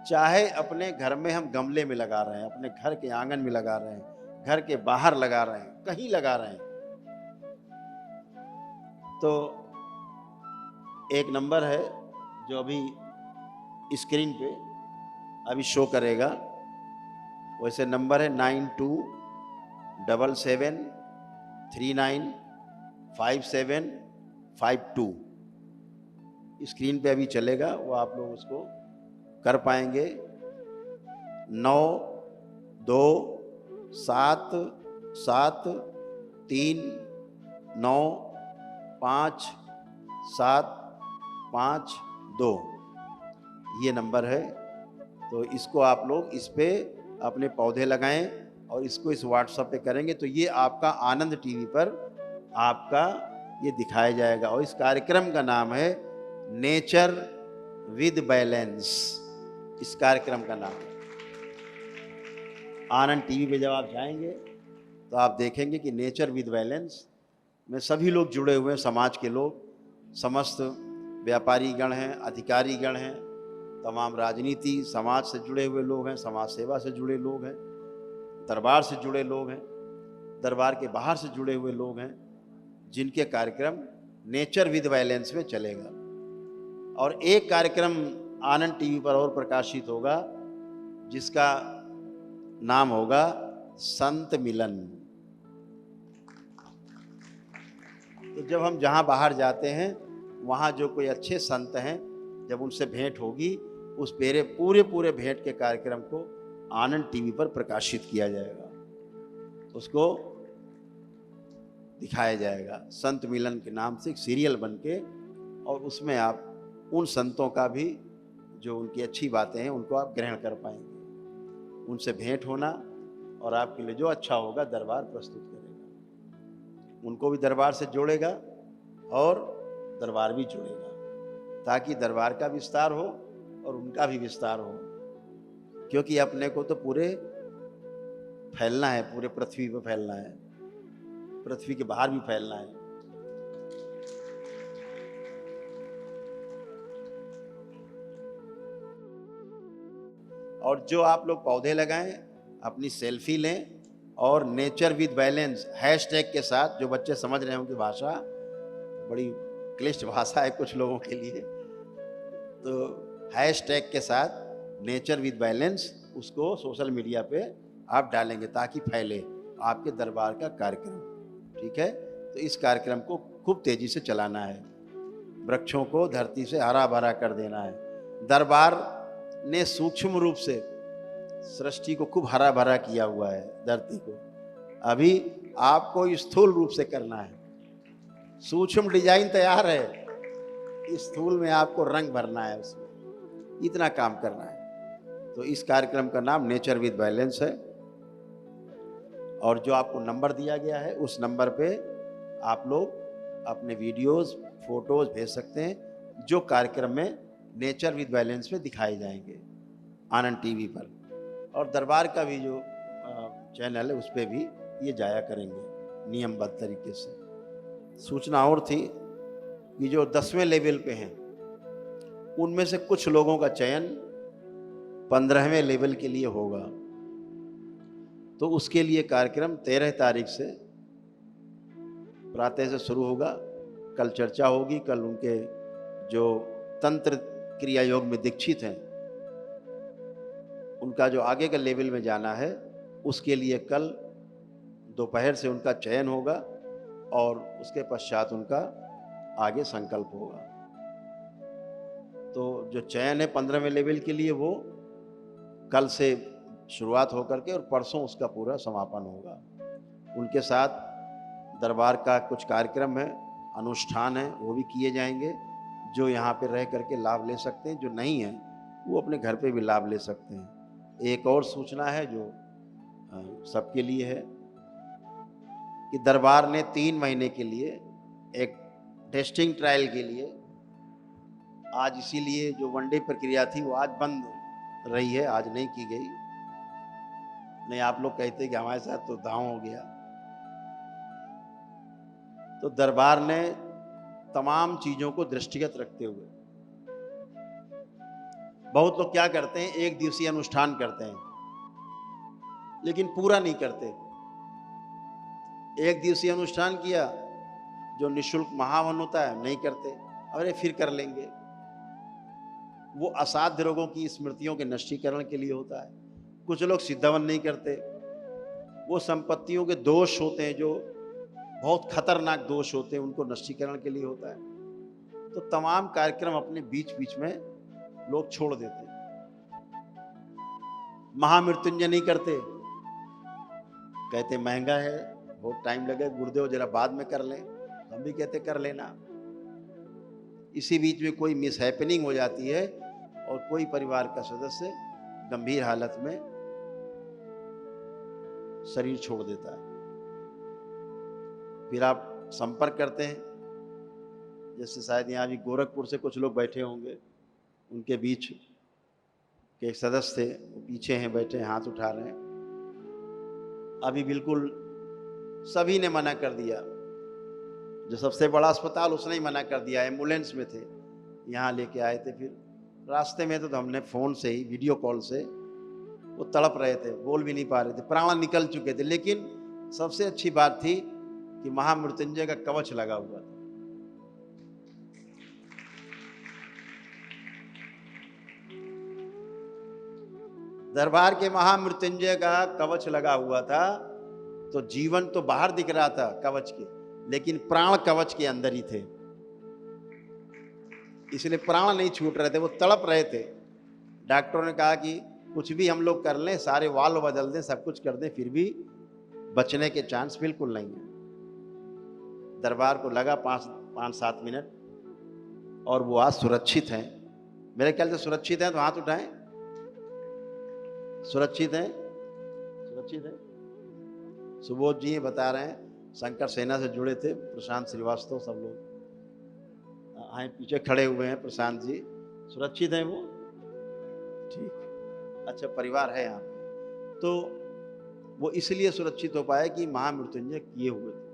चाहे अपने घर में हम गमले में लगा रहे हैं, अपने घर के आंगन में लगा रहे हैं, घर के बाहर लगा रहे हैं, कहीं लगा रहे हैं। तो एक नंबर है जो अभी स्क्रीन पे अभी शो करेगा, वैसे नंबर है 9277395752। स्क्रीन पे अभी चलेगा, वो आप लोग उसको कर पाएंगे। 9277395752 ये नंबर है। तो इसको आप लोग इस पे अपने पौधे लगाएं और इसको इस व्हाट्सएप पे करेंगे तो ये आपका आनंद टीवी पर आपका ये दिखाया जाएगा। और इस कार्यक्रम का नाम है नेचर विद बैलेंस। इस कार्यक्रम का नाम है। आनंद टीवी पे जब आप जाएंगे तो आप देखेंगे कि नेचर विद बैलेंस में सभी लोग जुड़े हुए हैं, समाज के लोग, समस्त व्यापारी गण हैं, अधिकारी गण हैं, तमाम राजनीति समाज से जुड़े हुए लोग हैं, समाज सेवा से जुड़े लोग हैं, दरबार से जुड़े लोग हैं, दरबार के बाहर से जुड़े हुए लोग हैं, जिनके कार्यक्रम नेचर विद बैलेंस में चलेगा। और एक कार्यक्रम आनंद टीवी पर और प्रकाशित होगा जिसका नाम होगा संत मिलन। तो जब हम जहाँ बाहर जाते हैं वहाँ जो कोई अच्छे संत हैं, जब उनसे भेंट होगी, उस पूरे भेंट के कार्यक्रम को आनंद टीवी पर प्रकाशित किया जाएगा, उसको दिखाया जाएगा संत मिलन के नाम से एक सीरियल बनके। और उसमें आप उन संतों का भी जो उनकी अच्छी बातें हैं उनको आप ग्रहण कर पाएंगे। उनसे भेंट होना और आपके लिए जो अच्छा होगा दरबार प्रस्तुत करेगा, उनको भी दरबार से जोड़ेगा और दरबार भी जुड़ेगा, ताकि दरबार का विस्तार हो और उनका भी विस्तार हो। क्योंकि अपने को तो पूरे फैलना है, पूरे पृथ्वी पर फैलना है, पृथ्वी के बाहर भी फैलना है। और जो आप लोग पौधे लगाएं, अपनी सेल्फी लें और नेचर विद बैलेंस हैशटैग के साथ, जो बच्चे समझ रहे हैं उनकी भाषा बड़ी क्लिष्ट भाषा है कुछ लोगों के लिए, तो हैशटैग के साथ नेचर विद बैलेंस उसको सोशल मीडिया पे आप डालेंगे ताकि फैले आपके दरबार का कार्यक्रम। ठीक है, तो इस कार्यक्रम को खूब तेजी से चलाना है, वृक्षों को धरती से हरा भरा कर देना है। दरबार ने सूक्ष्म रूप से सृष्टि को खूब हरा भरा किया हुआ है, धरती को। अभी आपको स्थूल रूप से करना है, सूक्ष्म डिजाइन तैयार है, स्थूल में आपको रंग भरना है, उसमें इतना काम करना है। तो इस कार्यक्रम का नाम नेचर विद बैलेंस है। और जो आपको नंबर दिया गया है उस नंबर पे आप लोग अपने वीडियोस, फोटोज भेज सकते हैं जो कार्यक्रम में नेचर विद बैलेंस में दिखाए जाएंगे आनंद टीवी पर। और दरबार का भी जो चैनल है उस पर भी ये जाया करेंगे नियमबद्ध तरीके से। सूचना और थी कि जो 10वें लेवल पे हैं उनमें से कुछ लोगों का चयन 15वें लेवल के लिए होगा। तो उसके लिए कार्यक्रम 13 तारीख से प्रातः से शुरू होगा। कल चर्चा होगी, कल उनके जो तंत्र क्रिया योग में दीक्षित हैं उनका जो आगे का लेवल में जाना है उसके लिए कल दोपहर से उनका चयन होगा और उसके पश्चात उनका आगे संकल्प होगा। तो जो चयन है 15वें लेवल के लिए वो कल से शुरुआत होकर के और परसों उसका पूरा समापन होगा। उनके साथ दरबार का कुछ कार्यक्रम है, अनुष्ठान है, वो भी किए जाएंगे। जो यहाँ पे रह करके लाभ ले सकते हैं, जो नहीं है वो अपने घर पे भी लाभ ले सकते हैं। एक और सूचना है जो सबके लिए है कि दरबार ने 3 महीने के लिए एक टेस्टिंग ट्रायल के लिए आज इसीलिए जो वनडे प्रक्रिया थी वो आज बंद रही है, आज नहीं की गई। नहीं आप लोग कहते कि हमारे साथ तो दांव हो गया। तो दरबार ने तमाम चीजों को दृष्टिगत रखते हुए, बहुत लोग क्या करते हैं, एक दिवसीय अनुष्ठान करते हैं लेकिन पूरा नहीं करते। एक दिवसीय अनुष्ठान किया, जो निःशुल्क महावन होता है नहीं करते, अरे फिर कर लेंगे। वो असाध्य रोगों की स्मृतियों के नष्टीकरण के लिए होता है। कुछ लोग सिद्धवन नहीं करते, वो संपत्तियों के दोष होते हैं, जो बहुत खतरनाक दोष होते हैं, उनको नष्टीकरण के लिए होता है। तो तमाम कार्यक्रम अपने बीच बीच में लोग छोड़ देते हैं। महामृत्युंजय नहीं करते, कहते महंगा है, बहुत टाइम लगे, गुरुदेव जरा बाद में कर लें। हम भी कहते कर लेना। इसी बीच में कोई मिस हैपनिंग हो जाती है और कोई परिवार का सदस्य गंभीर हालत में शरीर छोड़ देता है। फिर आप संपर्क करते हैं, जैसे शायद यहाँ भी गोरखपुर से कुछ लोग बैठे होंगे, उनके बीच के एक सदस्य थे, वो पीछे हैं बैठे, हाथ उठा रहे हैं। अभी बिल्कुल सभी ने मना कर दिया, जो सबसे बड़ा अस्पताल उसने ही मना कर दिया। एम्बुलेंस में थे, यहाँ लेके आए थे, फिर रास्ते में तो हमने फोन से ही, वीडियो कॉल से, वो तड़प रहे थे, बोल भी नहीं पा रहे थे, प्राण निकल चुके थे। लेकिन सबसे अच्छी बात थी कि महामृत्युंजय का कवच लगा हुआ था। दरबार के महामृत्युंजय का कवच लगा हुआ था, तो जीवन तो बाहर दिख रहा था कवच के, लेकिन प्राण कवच के अंदर ही थे, इसलिए प्राण नहीं छूट रहे थे, वो तड़प रहे थे। डॉक्टरों ने कहा कि कुछ भी हम लोग कर लें, सारे वाल्व बदल दें, सब कुछ कर दें, फिर भी बचने के चांस बिल्कुल नहीं है। दरबार को लगा 5-7 मिनट, और वो आज सुरक्षित हैं। मेरे ख्याल से सुरक्षित हैं, तो हाथ उठाएं। सुरक्षित हैं, सुरक्षित हैं। सुबोध जी बता रहे हैं, शंकर सेना से जुड़े थे, प्रशांत श्रीवास्तव, सब लोग आए पीछे खड़े हुए हैं। प्रशांत जी सुरक्षित हैं वो, ठीक, अच्छा परिवार है यहाँ पे। तो वो इसलिए सुरक्षित हो पाए कि महामृत्युंजय किए हुए थे।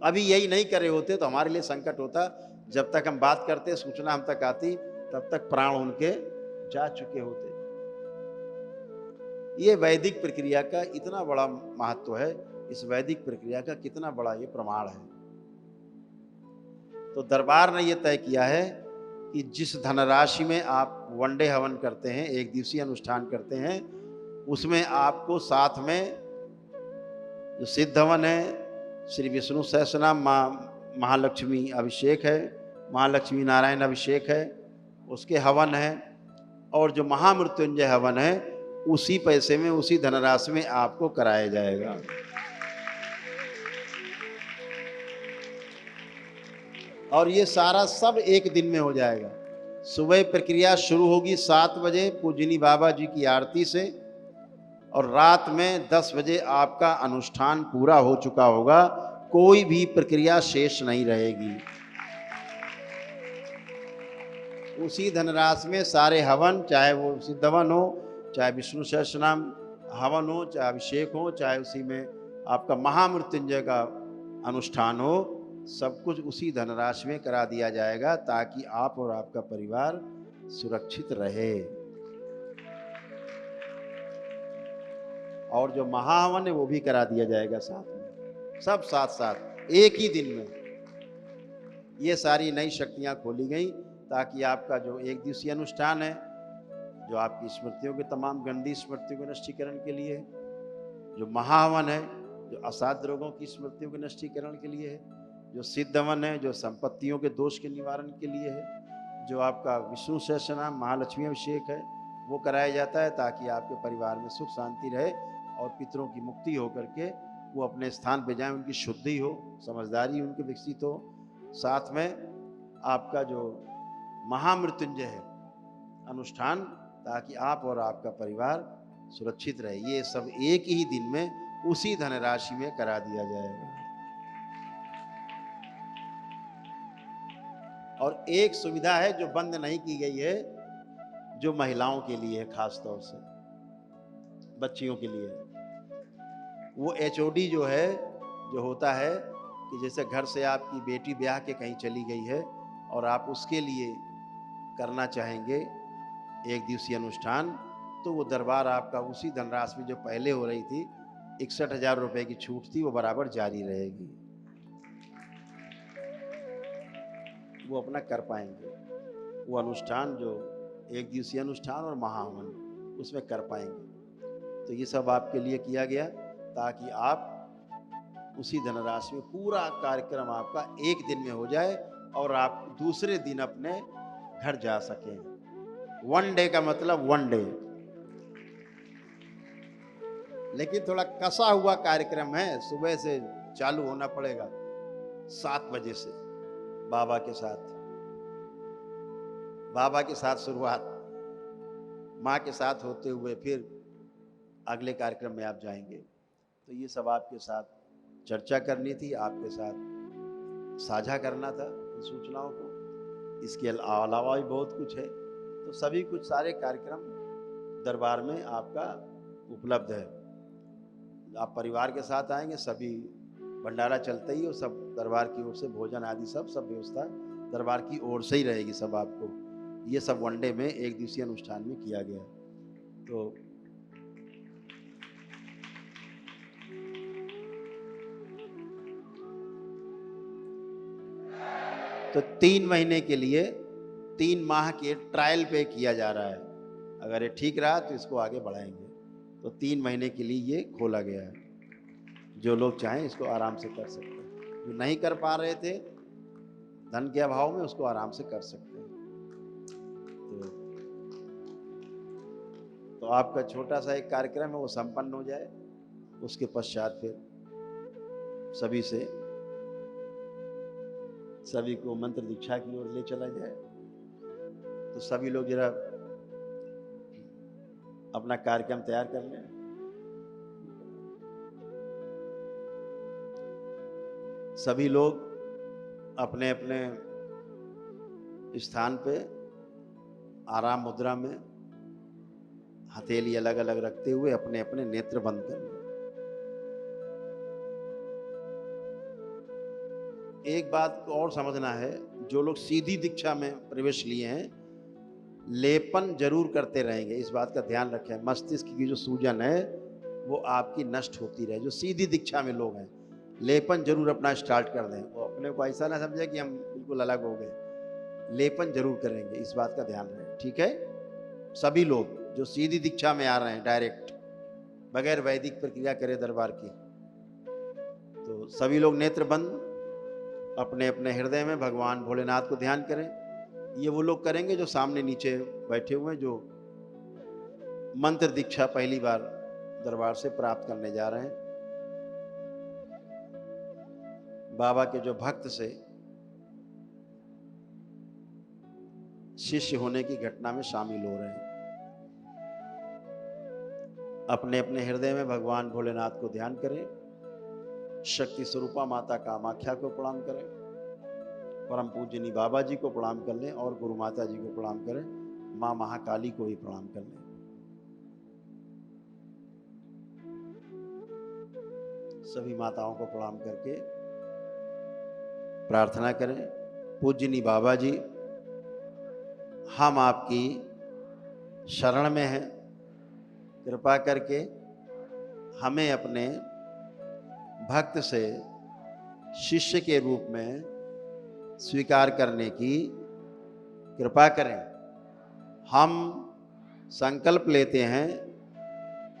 अभी यही नहीं करे होते तो हमारे लिए संकट होता। जब तक हम बात करते, सूचना हम तक आती, तब तक प्राण उनके जा चुके होते। ये वैदिक प्रक्रिया का इतना बड़ा महत्व है, इस वैदिक प्रक्रिया का कितना बड़ा ये प्रमाण है। तो दरबार ने ये तय किया है कि जिस धनराशि में आप वनडे हवन करते हैं, एक दिवसीय अनुष्ठान करते हैं, उसमें आपको साथ में जो सिद्ध हवन है, श्री विष्णु सहस्रनाम महालक्ष्मी अभिषेक है, महालक्ष्मी नारायण अभिषेक है, उसके हवन है, और जो महामृत्युंजय हवन है उसी पैसे में, उसी धनराशि में आपको कराया जाएगा। और ये सारा सब एक दिन में हो जाएगा। सुबह प्रक्रिया शुरू होगी 7 बजे पूजनी बाबा जी की आरती से, और रात में 10 बजे आपका अनुष्ठान पूरा हो चुका होगा। कोई भी प्रक्रिया शेष नहीं रहेगी। उसी धनराशि में सारे हवन, चाहे वो सिद्ध हवन हो, चाहे विष्णु सहस्रनाम हवन हो, चाहे अभिषेक हो, चाहे उसी में आपका महामृत्युंजय का अनुष्ठान हो, सब कुछ उसी धनराशि में करा दिया जाएगा, ताकि आप और आपका परिवार सुरक्षित रहे। और जो महाहवन है वो भी करा दिया जाएगा साथ में, सब साथ साथ एक ही दिन में। ये सारी नई शक्तियां खोली गई, ताकि आपका जो एक दिवसीय अनुष्ठान है, जो आपकी स्मृतियों के तमाम गंदी स्मृतियों के नष्टीकरण के लिए है, जो महाहवन है जो असाध्य रोगों की स्मृतियों के नष्टीकरण के लिए है, जो सिद्ध हवन है जो संपत्तियों के दोष के निवारण के लिए है, जो आपका विष्णु सहस्रनाम महालक्ष्मी अभिषेक है, वो कराया जाता है, ताकि आपके परिवार में सुख शांति रहे और पितरों की मुक्ति हो करके वो अपने स्थान पे जाएं, उनकी शुद्धि हो, समझदारी उनके विकसित हो। साथ में आपका जो महामृत्युंजय है अनुष्ठान, ताकि आप और आपका परिवार सुरक्षित रहे। ये सब एक ही दिन में उसी धनराशि में करा दिया जाएगा। और एक सुविधा है जो बंद नहीं की गई है, जो महिलाओं के लिए है, खास तौर से बच्चियों के लिए। वो HOD जो है, जो होता है कि जैसे घर से आपकी बेटी ब्याह के कहीं चली गई है और आप उसके लिए करना चाहेंगे एक दिवसीय अनुष्ठान, तो वो दरबार आपका उसी धनराशि में जो पहले हो रही थी 61,000 रुपए की छूट थी, वो बराबर जारी रहेगी। वो अपना कर पाएंगे, वो अनुष्ठान जो एक दिवसीय अनुष्ठान और महाहवन उसमें कर पाएंगे। तो ये सब आपके लिए किया गया ताकि आप उसी धनराशि में पूरा कार्यक्रम आपका एक दिन में हो जाए और आप दूसरे दिन अपने घर जा सकें। 1 डे का मतलब 1 डे, लेकिन थोड़ा कसा हुआ कार्यक्रम है। सुबह से चालू होना पड़ेगा 7 बजे से बाबा के साथ शुरुआत, माँ के साथ होते हुए फिर अगले कार्यक्रम में आप जाएंगे। तो ये सब आपके साथ चर्चा करनी थी, आपके साथ साझा करना था इन सूचनाओं को। इसके अलावा भी बहुत कुछ है, तो सभी कुछ सारे कार्यक्रम दरबार में आपका उपलब्ध है। आप परिवार के साथ आएंगे, सभी भंडारा चलते ही और सब दरबार की ओर से भोजन आदि सब व्यवस्था दरबार की ओर से ही रहेगी। सब आपको ये सब 1 डे में एक दिवसीय अनुष्ठान में किया गया। तो 3 महीने के लिए 3 माह के ट्रायल पे किया जा रहा है। अगर ये ठीक रहा तो इसको आगे बढ़ाएंगे। तो 3 महीने के लिए ये खोला गया है। जो लोग चाहें इसको आराम से कर सकते हैं, जो नहीं कर पा रहे थे धन के अभाव में, उसको आराम से कर सकते हैं। तो आपका छोटा सा एक कार्यक्रम है, वो संपन्न हो जाए, उसके पश्चात फिर सभी को मंत्र दीक्षा की ओर ले चला जाए। तो सभी लोग जरा अपना कार्यक्रम तैयार कर लें। सभी लोग अपने अपने स्थान पे आराम मुद्रा में हथेली अलग अलग रखते हुए अपने अपने नेत्र बंद कर लें। एक बात को और समझना है, जो लोग सीधी दीक्षा में प्रवेश लिए हैं, लेपन जरूर करते रहेंगे, इस बात का ध्यान रखें। मस्तिष्क की जो सूजन है वो आपकी नष्ट होती रहे। जो सीधी दीक्षा में लोग हैं, लेपन जरूर अपना स्टार्ट कर दें। वो अपने को ऐसा ना समझे कि हम बिल्कुल अलग हो गए, लेपन जरूर करेंगे, इस बात का ध्यान रखें, ठीक है। सभी लोग जो सीधी दीक्षा में आ रहे हैं, डायरेक्ट बगैर वैदिक प्रक्रिया करे दरबार की, तो सभी लोग नेत्र बंद अपने अपने हृदय में भगवान भोलेनाथ को ध्यान करें। ये वो लोग करेंगे जो सामने नीचे बैठे हुए हैं, जो मंत्र दीक्षा पहली बार दरबार से प्राप्त करने जा रहे हैं। बाबा के जो भक्त से शिष्य होने की घटना में शामिल हो रहे हैं। अपने अपने हृदय में भगवान भोलेनाथ को ध्यान करें। शक्ति स्वरूपा माता कामाख्या को प्रणाम करें, परम पूजनी बाबा जी को प्रणाम कर लें और गुरु माता जी को प्रणाम करें, मां महाकाली को भी प्रणाम कर लें। सभी माताओं को प्रणाम करके प्रार्थना करें, पूजनी बाबा जी, हम आपकी शरण में हैं, कृपा करके हमें अपने भक्त से शिष्य के रूप में स्वीकार करने की कृपा करें। हम संकल्प लेते हैं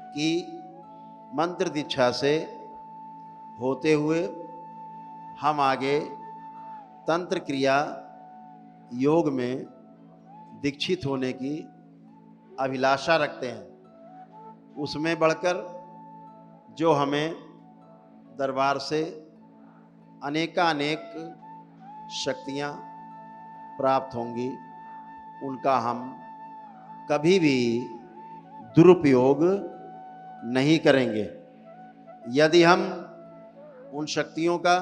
कि मंत्र दीक्षा से होते हुए हम आगे तंत्र क्रिया योग में दीक्षित होने की अभिलाषा रखते हैं। उसमें बढ़कर जो हमें दरबार से अनेकानेक शक्तियाँ प्राप्त होंगी, उनका हम कभी भी दुरुपयोग नहीं करेंगे। यदि हम उन शक्तियों का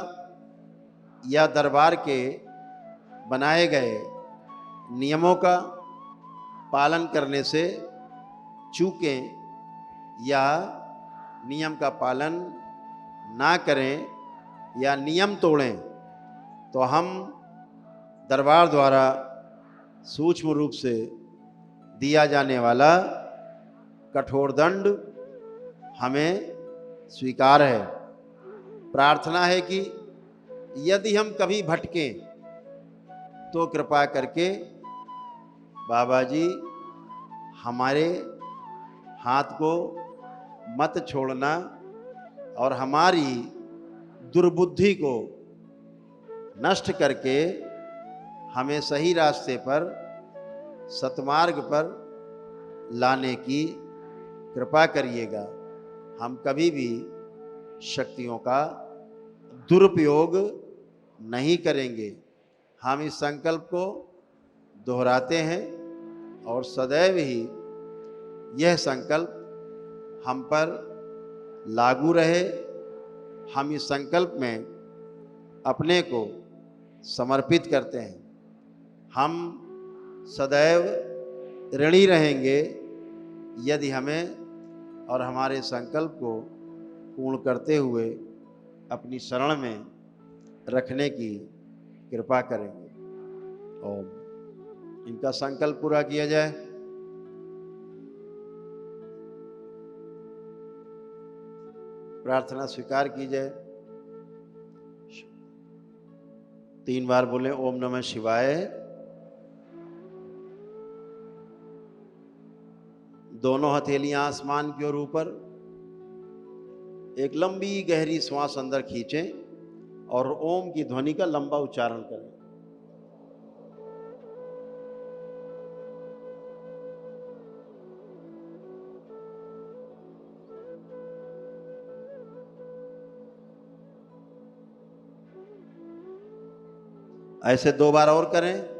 या दरबार के बनाए गए नियमों का पालन करने से चूकें या नियम का पालन ना करें या नियम तोड़ें तो हम दरबार द्वारा सूक्ष्म रूप से दिया जाने वाला कठोर दंड हमें स्वीकार है। प्रार्थना है कि यदि हम कभी भटकें तो कृपा करके बाबा जी हमारे हाथ को मत छोड़ना और हमारी दुर्बुद्धि को नष्ट करके हमें सही रास्ते पर, सतमार्ग पर लाने की कृपा करिएगा। हम कभी भी शक्तियों का दुरुपयोग नहीं करेंगे। हम इस संकल्प को दोहराते हैं और सदैव ही यह संकल्प हम पर लागू रहे। हम इस संकल्प में अपने को समर्पित करते हैं। हम सदैव ऋणी रहेंगे यदि हमें और हमारे संकल्प को पूर्ण करते हुए अपनी शरण में रखने की कृपा करेंगे। ओम। इनका संकल्प पूरा किया जाए। प्रार्थना स्वीकार की जाए। 3 बार बोले ओम नमः शिवाय। दोनों हथेलियां आसमान की ओर ऊपर, एक लंबी गहरी श्वास अंदर खींचें और ओम की ध्वनि का लंबा उच्चारण करें। ऐसे 2 बार और करें।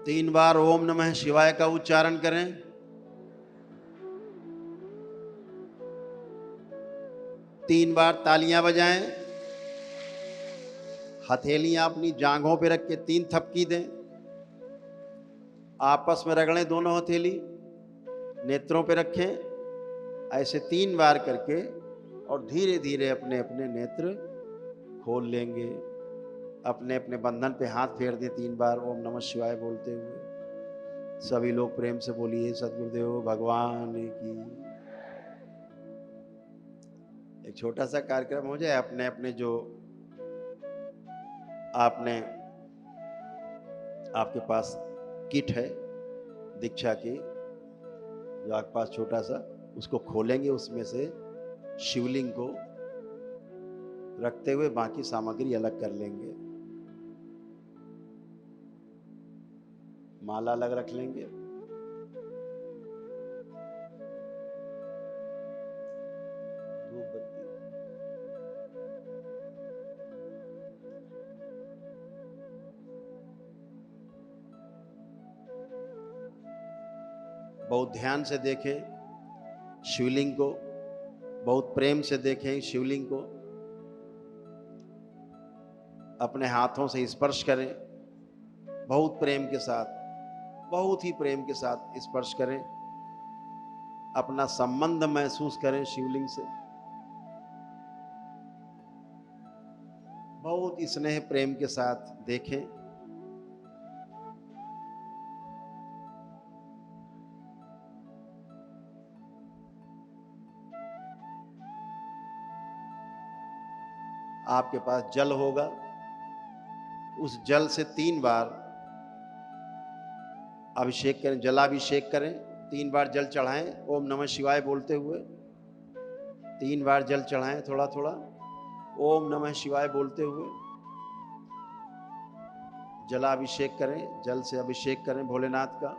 तीन बार ओम नमः शिवाय का उच्चारण करें। तीन बार तालियां बजाएं। हथेलियां अपनी जांघों पे रख के 3 थपकी दें। आपस में रगड़ें दोनों हथेली, नेत्रों पे रखें। ऐसे 3 बार करके और धीरे धीरे अपने अपने नेत्र खोल लेंगे। अपने अपने बंधन पे हाथ फेर दें 3 बार ओम नमः शिवाय बोलते हुए। सभी लोग प्रेम से बोलिए सद्गुरुदेव भगवान की। एक छोटा सा कार्यक्रम हो जाए। अपने अपने जो आपके पास किट है दीक्षा की, जो आपके पास छोटा सा, उसको खोलेंगे। उसमें से शिवलिंग को रखते हुए बाकी सामग्री अलग कर लेंगे। माला अलग रख लेंगे। धूप बत्ती बहुत ध्यान से देखें शिवलिंग को, बहुत प्रेम से देखें शिवलिंग को। अपने हाथों से स्पर्श करें, बहुत प्रेम के साथ, बहुत ही प्रेम के साथ स्पर्श करें। अपना संबंध महसूस करें शिवलिंग से। बहुत स्नेह प्रेम के साथ देखें। आपके पास जल होगा, उस जल से 3 बार अभिषेक करें, जलाभिषेक करें। 3 बार जल चढ़ाएं ओम नमः शिवाय बोलते हुए। 3 बार जल चढ़ाएं थोड़ा थोड़ा ओम नमः शिवाय बोलते हुए। जलाभिषेक करें, जल से अभिषेक करें भोलेनाथ का।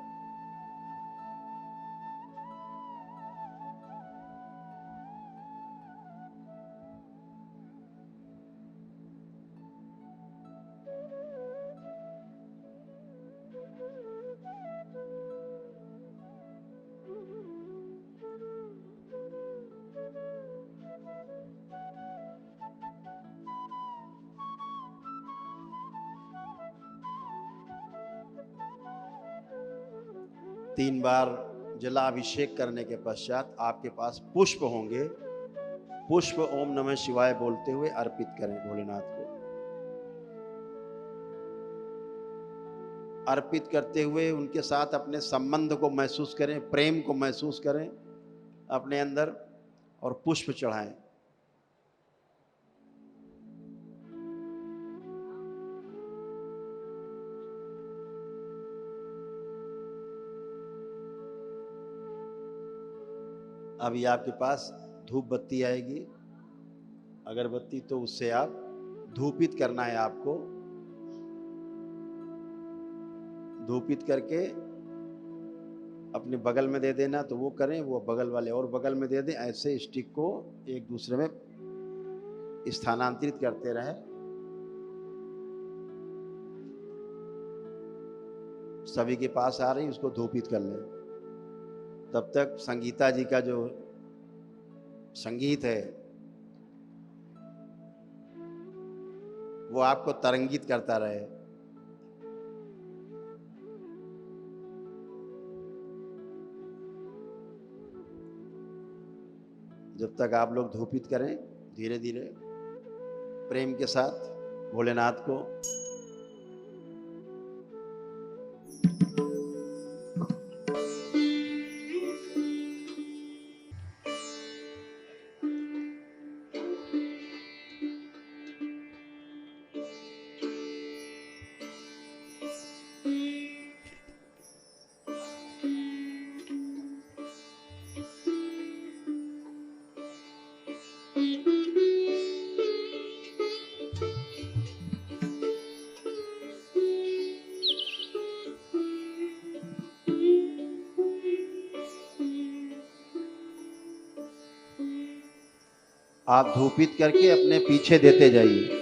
3 बार जलाभिषेक करने के पश्चात आपके पास पुष्प होंगे। पुष्प ओम नमः शिवाय बोलते हुए अर्पित करें भोलेनाथ को। अर्पित करते हुए उनके साथ अपने संबंध को महसूस करें, प्रेम को महसूस करें अपने अंदर, और पुष्प चढ़ाएं। अभी आपके पास धूप बत्ती आएगी, अगरबत्ती, तो उससे आप धूपित करना है आपको। धूपित करके अपने बगल में दे देना तो वो करें, वो बगल वाले और बगल में दे दें। ऐसे स्टिक को एक दूसरे में स्थानांतरित करते रहें। सभी के पास आ रही, उसको धूपित कर लें। तब तक संगीता जी का जो संगीत है वो आपको तरंगित करता रहे। जब तक आप लोग धूपित करें, धीरे धीरे प्रेम के साथ भोलेनाथ को। आप धूपित करके अपने पीछे देते जाइए।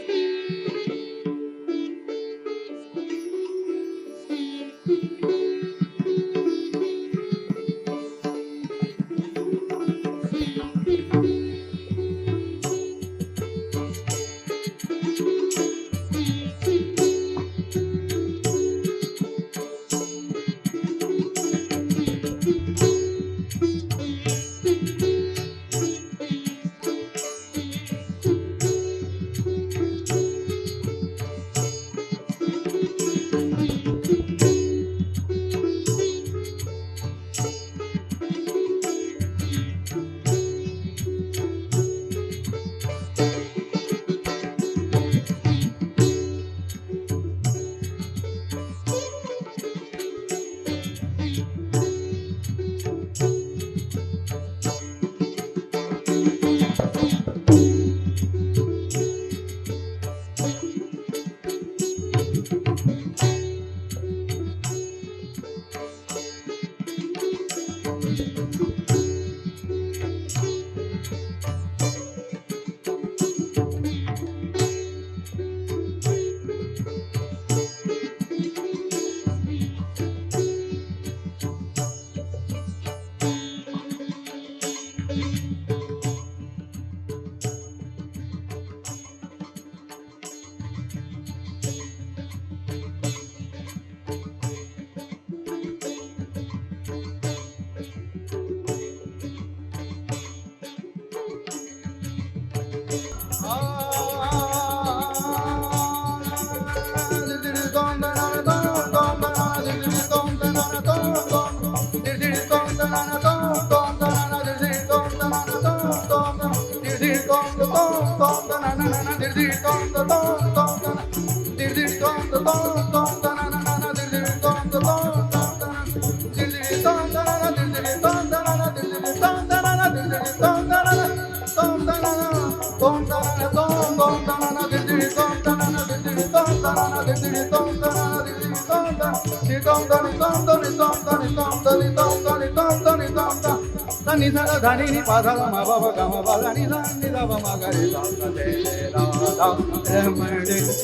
धनी पाधा मा बाबा गा मा बागा नि धा नि धा मा गा रे धा धा जय जय राधा रमण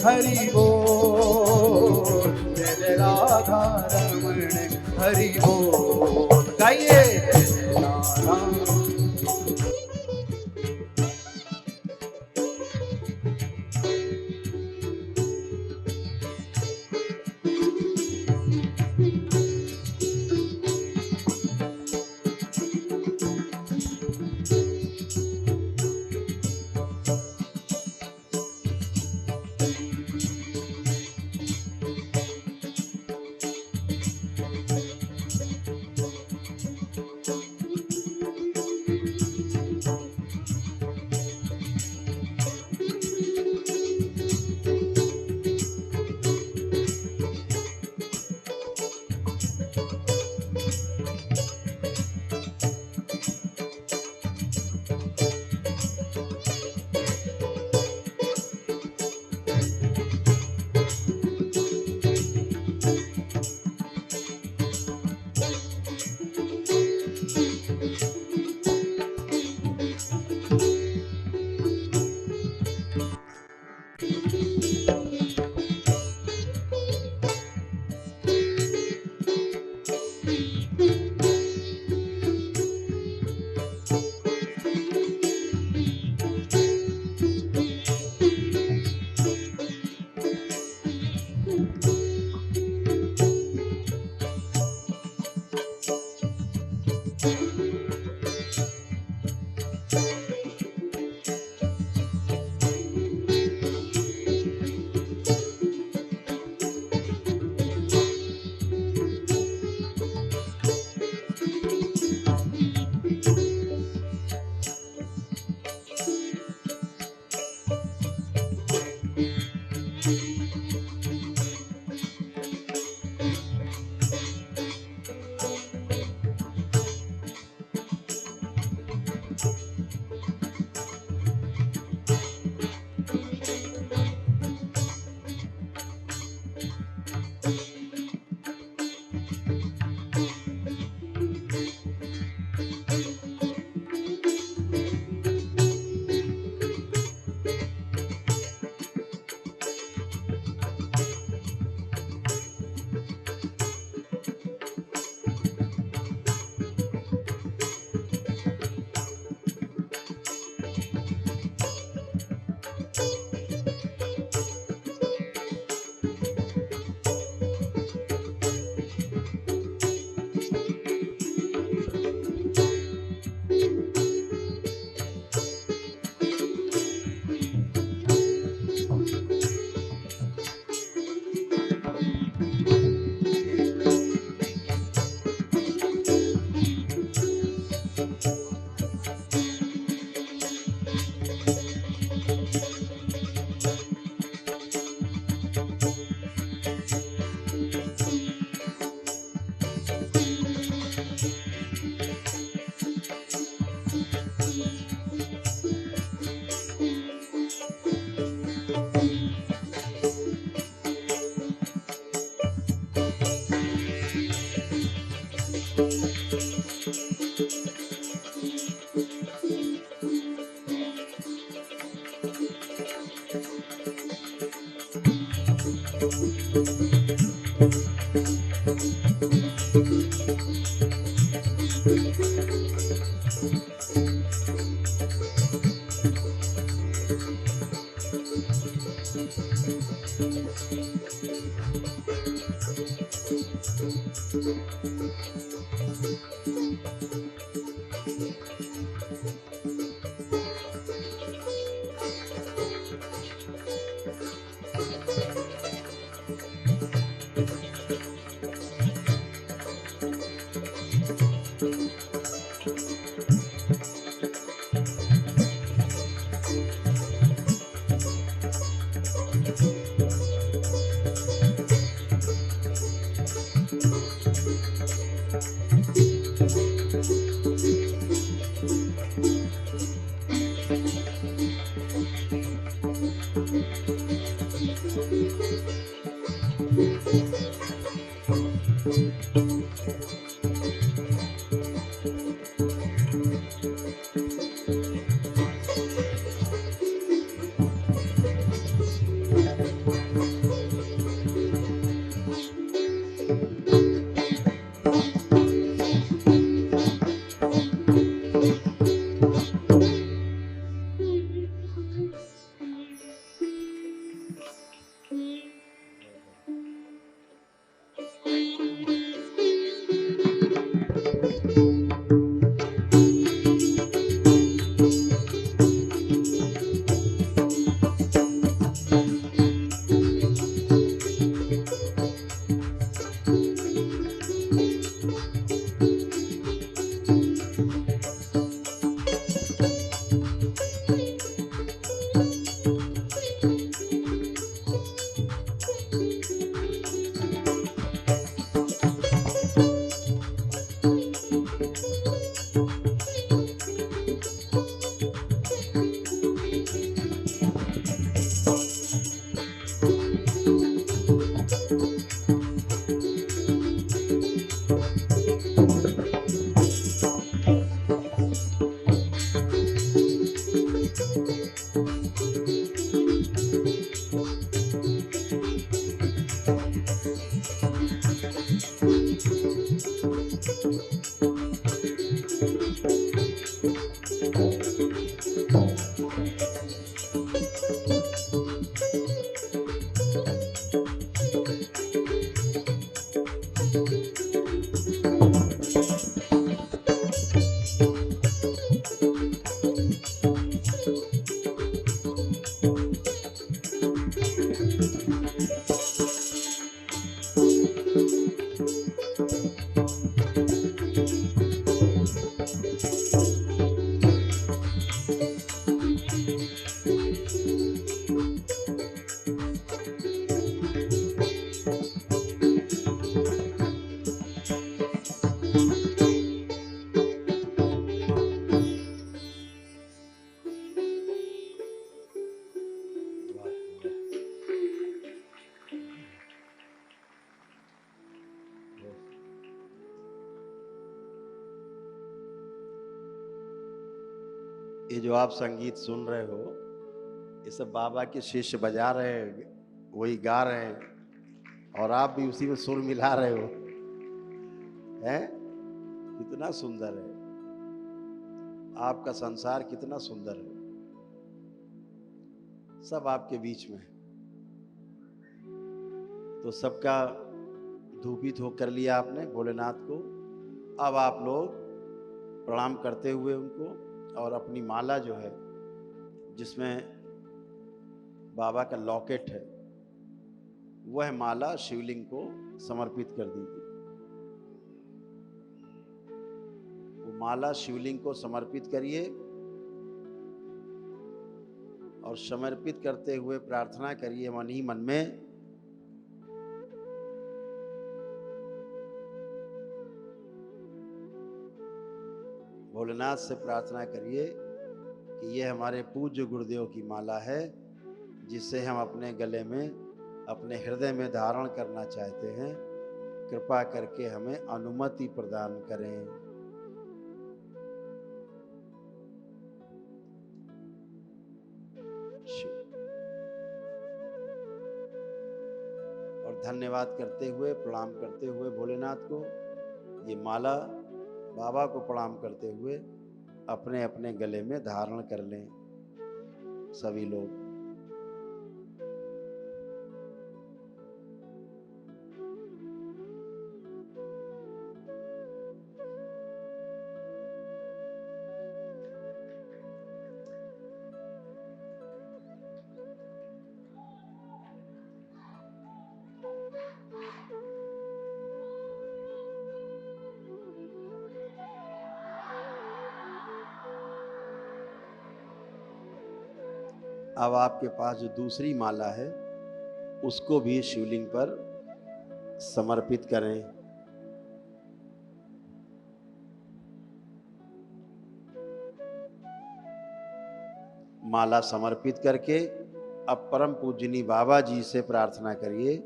हरि बोल, जय जय राधा रमण हरि बोल। गाइए जय जय राधा। ये जो आप संगीत सुन रहे हो, ये सब बाबा के शिष्य बजा रहे हैं, वही गा रहे हैं और आप भी उसी में सुर मिला रहे हो। हैं? कितना सुंदर है आपका संसार, कितना सुंदर है, सब आपके बीच में है। तो सबका धूपित हो कर लिया आपने भोलेनाथ को। अब आप लोग प्रणाम करते हुए उनको और अपनी माला जो है जिसमें बाबा का लॉकेट है, वह माला शिवलिंग को समर्पित कर दीजिए। वो माला शिवलिंग को समर्पित करिए और समर्पित करते हुए प्रार्थना करिए मन ही मन में, भोलेनाथ से प्रार्थना करिए कि ये हमारे पूज्य गुरुदेव की माला है जिसे हम अपने गले में, अपने हृदय में धारण करना चाहते हैं। कृपा करके हमें अनुमति प्रदान करें। और धन्यवाद करते हुए, प्रणाम करते हुए भोलेनाथ को ये माला बाबा को प्रणाम करते हुए अपने अपने गले में धारण कर लें सभी लोग। अब आपके पास जो दूसरी माला है उसको भी शिवलिंग पर समर्पित करें। माला समर्पित करके अब परम पूजनी बाबा जी से प्रार्थना करिए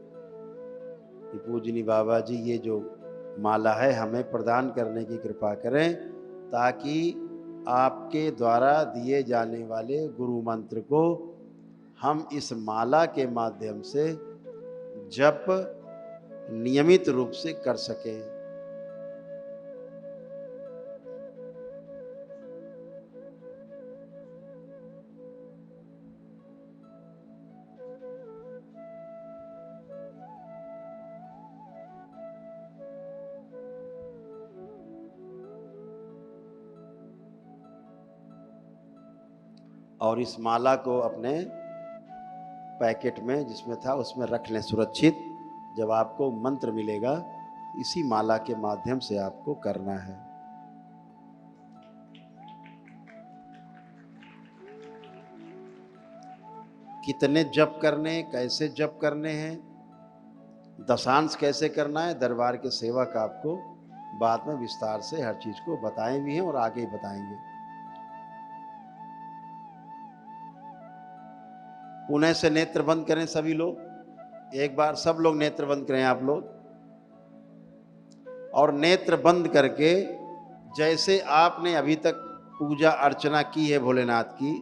कि पूजनी बाबा जी ये जो माला है हमें प्रदान करने की कृपा करें, ताकि आपके द्वारा दिए जाने वाले गुरु मंत्र को हम इस माला के माध्यम से जप नियमित रूप से कर सकें। और इस माला को अपने पैकेट में जिसमें था उसमें रख लें सुरक्षित। जब आपको मंत्र मिलेगा इसी माला के माध्यम से आपको करना है। कितने जप करने, कैसे जप करने हैं, दशांश कैसे करना है, दरबार के सेवक आपको बाद में विस्तार से हर चीज को बताए भी हैं और आगे बताएंगे। पुनः से नेत्र बंद करें सभी लोग। एक बार सब लोग नेत्र बंद करें आप लोग, और नेत्र बंद करके जैसे आपने अभी तक पूजा अर्चना की है भोलेनाथ की,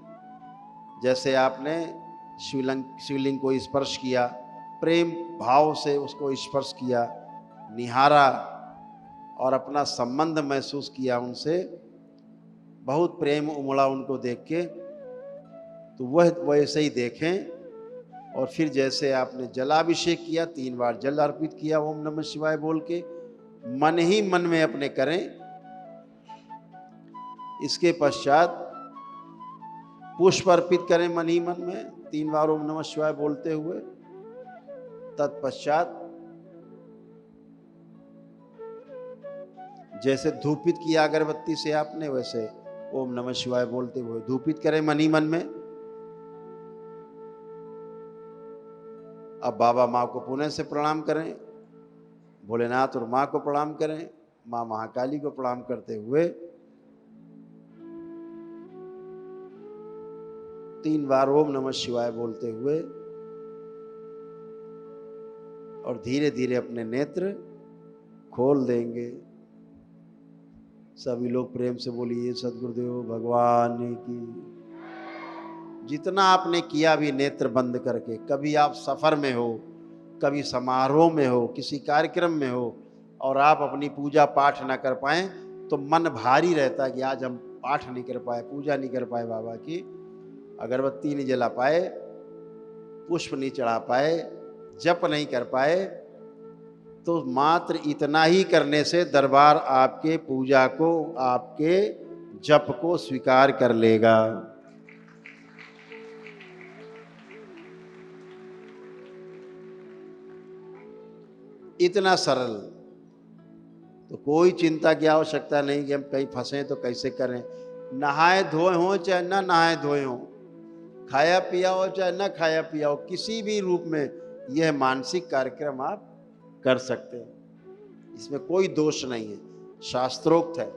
जैसे आपने शिवलिंग को स्पर्श किया, प्रेम भाव से उसको स्पर्श किया, निहारा और अपना संबंध महसूस किया उनसे, बहुत प्रेम उमड़ा उनको देख के, तो वह वैसे ही देखें। और फिर जैसे आपने जलाभिषेक किया, 3 बार जल अर्पित किया ओम नमः शिवाय बोल के, मन ही मन में अपने करें। इसके पश्चात पुष्प अर्पित करें मन ही मन में 3 बार ओम नमः शिवाय बोलते हुए। तत्पश्चात जैसे धूपित किया अगरबत्ती से आपने, वैसे ओम नमः शिवाय बोलते हुए धूपित करें मन ही मन में। अब बाबा माँ को पुनः से प्रणाम करें, भोलेनाथ और माँ को प्रणाम करें, माँ महाकाली को प्रणाम करते हुए 3 बार ओम नमः शिवाय बोलते हुए, और धीरे धीरे अपने नेत्र खोल देंगे। सभी लोग प्रेम से बोलिए सद्गुरुदेव भगवान की। जितना आपने किया भी नेत्र बंद करके, कभी आप सफर में हो, कभी समारोह में हो, किसी कार्यक्रम में हो और आप अपनी पूजा पाठ ना कर पाए तो मन भारी रहता है कि आज हम पाठ नहीं कर पाए, पूजा नहीं कर पाए, बाबा की अगरबत्ती नहीं जला पाए, पुष्प नहीं चढ़ा पाए, जप नहीं कर पाए। तो मात्र इतना ही करने से दरबार आपके पूजा को, आपके जप को स्वीकार कर लेगा। इतना सरल, तो कोई चिंता की आवश्यकता नहीं कि हम कहीं फंसे तो कैसे करें। नहाए धोए हो चाहे ना नहाए धोए हो, खाया पिया हो चाहे ना खाया पिया हो, किसी भी रूप में यह मानसिक कार्यक्रम आप कर सकते हैं। इसमें कोई दोष नहीं है, शास्त्रोक्त है।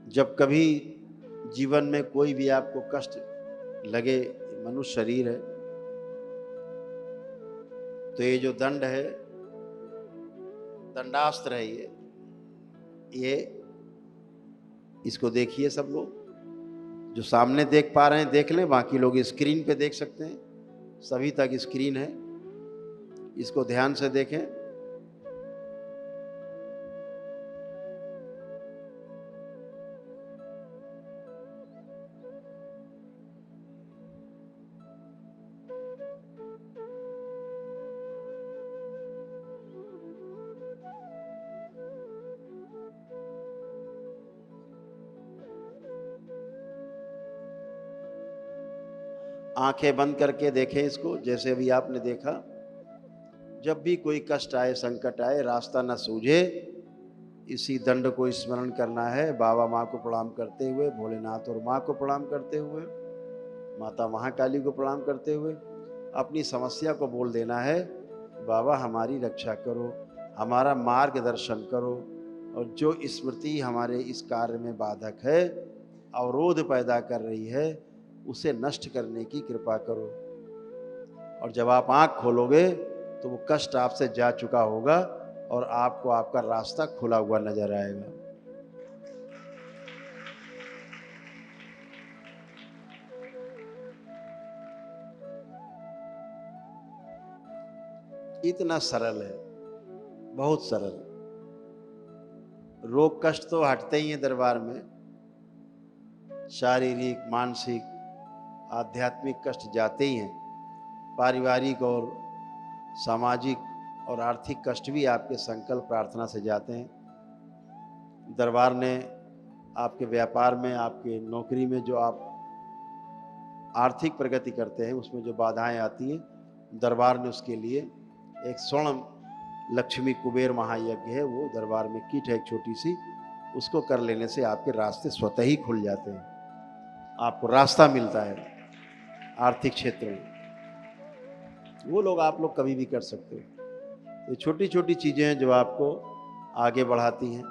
जब कभी जीवन में कोई भी आपको कष्ट लगे, मनुष्य शरीर है, तो ये जो दंड है, दंडास्त्र है, ये इसको देखिए सब लोग, जो सामने देख पा रहे हैं देख लें, बाकी लोग स्क्रीन पे देख सकते हैं, सभी तक स्क्रीन है, इसको ध्यान से देखें। आंखें बंद करके देखें इसको, जैसे अभी आपने देखा। जब भी कोई कष्ट आए, संकट आए, रास्ता न सूझे, इसी दंड को स्मरण करना है। बाबा माँ को प्रणाम करते हुए, भोलेनाथ और माँ को प्रणाम करते हुए, माता महाकाली को प्रणाम करते हुए अपनी समस्या को बोल देना है, बाबा हमारी रक्षा करो, हमारा मार्गदर्शन करो, और जो स्मृति हमारे इस कार्य में बाधक है, अवरोध पैदा कर रही है, उसे नष्ट करने की कृपा करो। और जब आप आंख खोलोगे तो वो कष्ट आपसे जा चुका होगा और आपको आपका रास्ता खुला हुआ नजर आएगा। इतना सरल है, बहुत सरल। रोग कष्ट तो हटते ही हैं दरबार में, शारीरिक, मानसिक, आध्यात्मिक कष्ट जाते ही हैं, पारिवारिक और सामाजिक और आर्थिक कष्ट भी आपके संकल्प प्रार्थना से जाते हैं। दरबार ने आपके व्यापार में, आपके नौकरी में जो आप आर्थिक प्रगति करते हैं उसमें जो बाधाएं आती हैं, दरबार ने उसके लिए एक स्वर्ण लक्ष्मी कुबेर महायज्ञ है, वो दरबार में किट है एक छोटी सी, उसको कर लेने से आपके रास्ते स्वतः ही खुल जाते हैं, आपको रास्ता मिलता है आर्थिक क्षेत्र में। वो लोग आप लोग कभी भी कर सकते हो। ये छोटी छोटी चीज़ें हैं जो आपको आगे बढ़ाती हैं।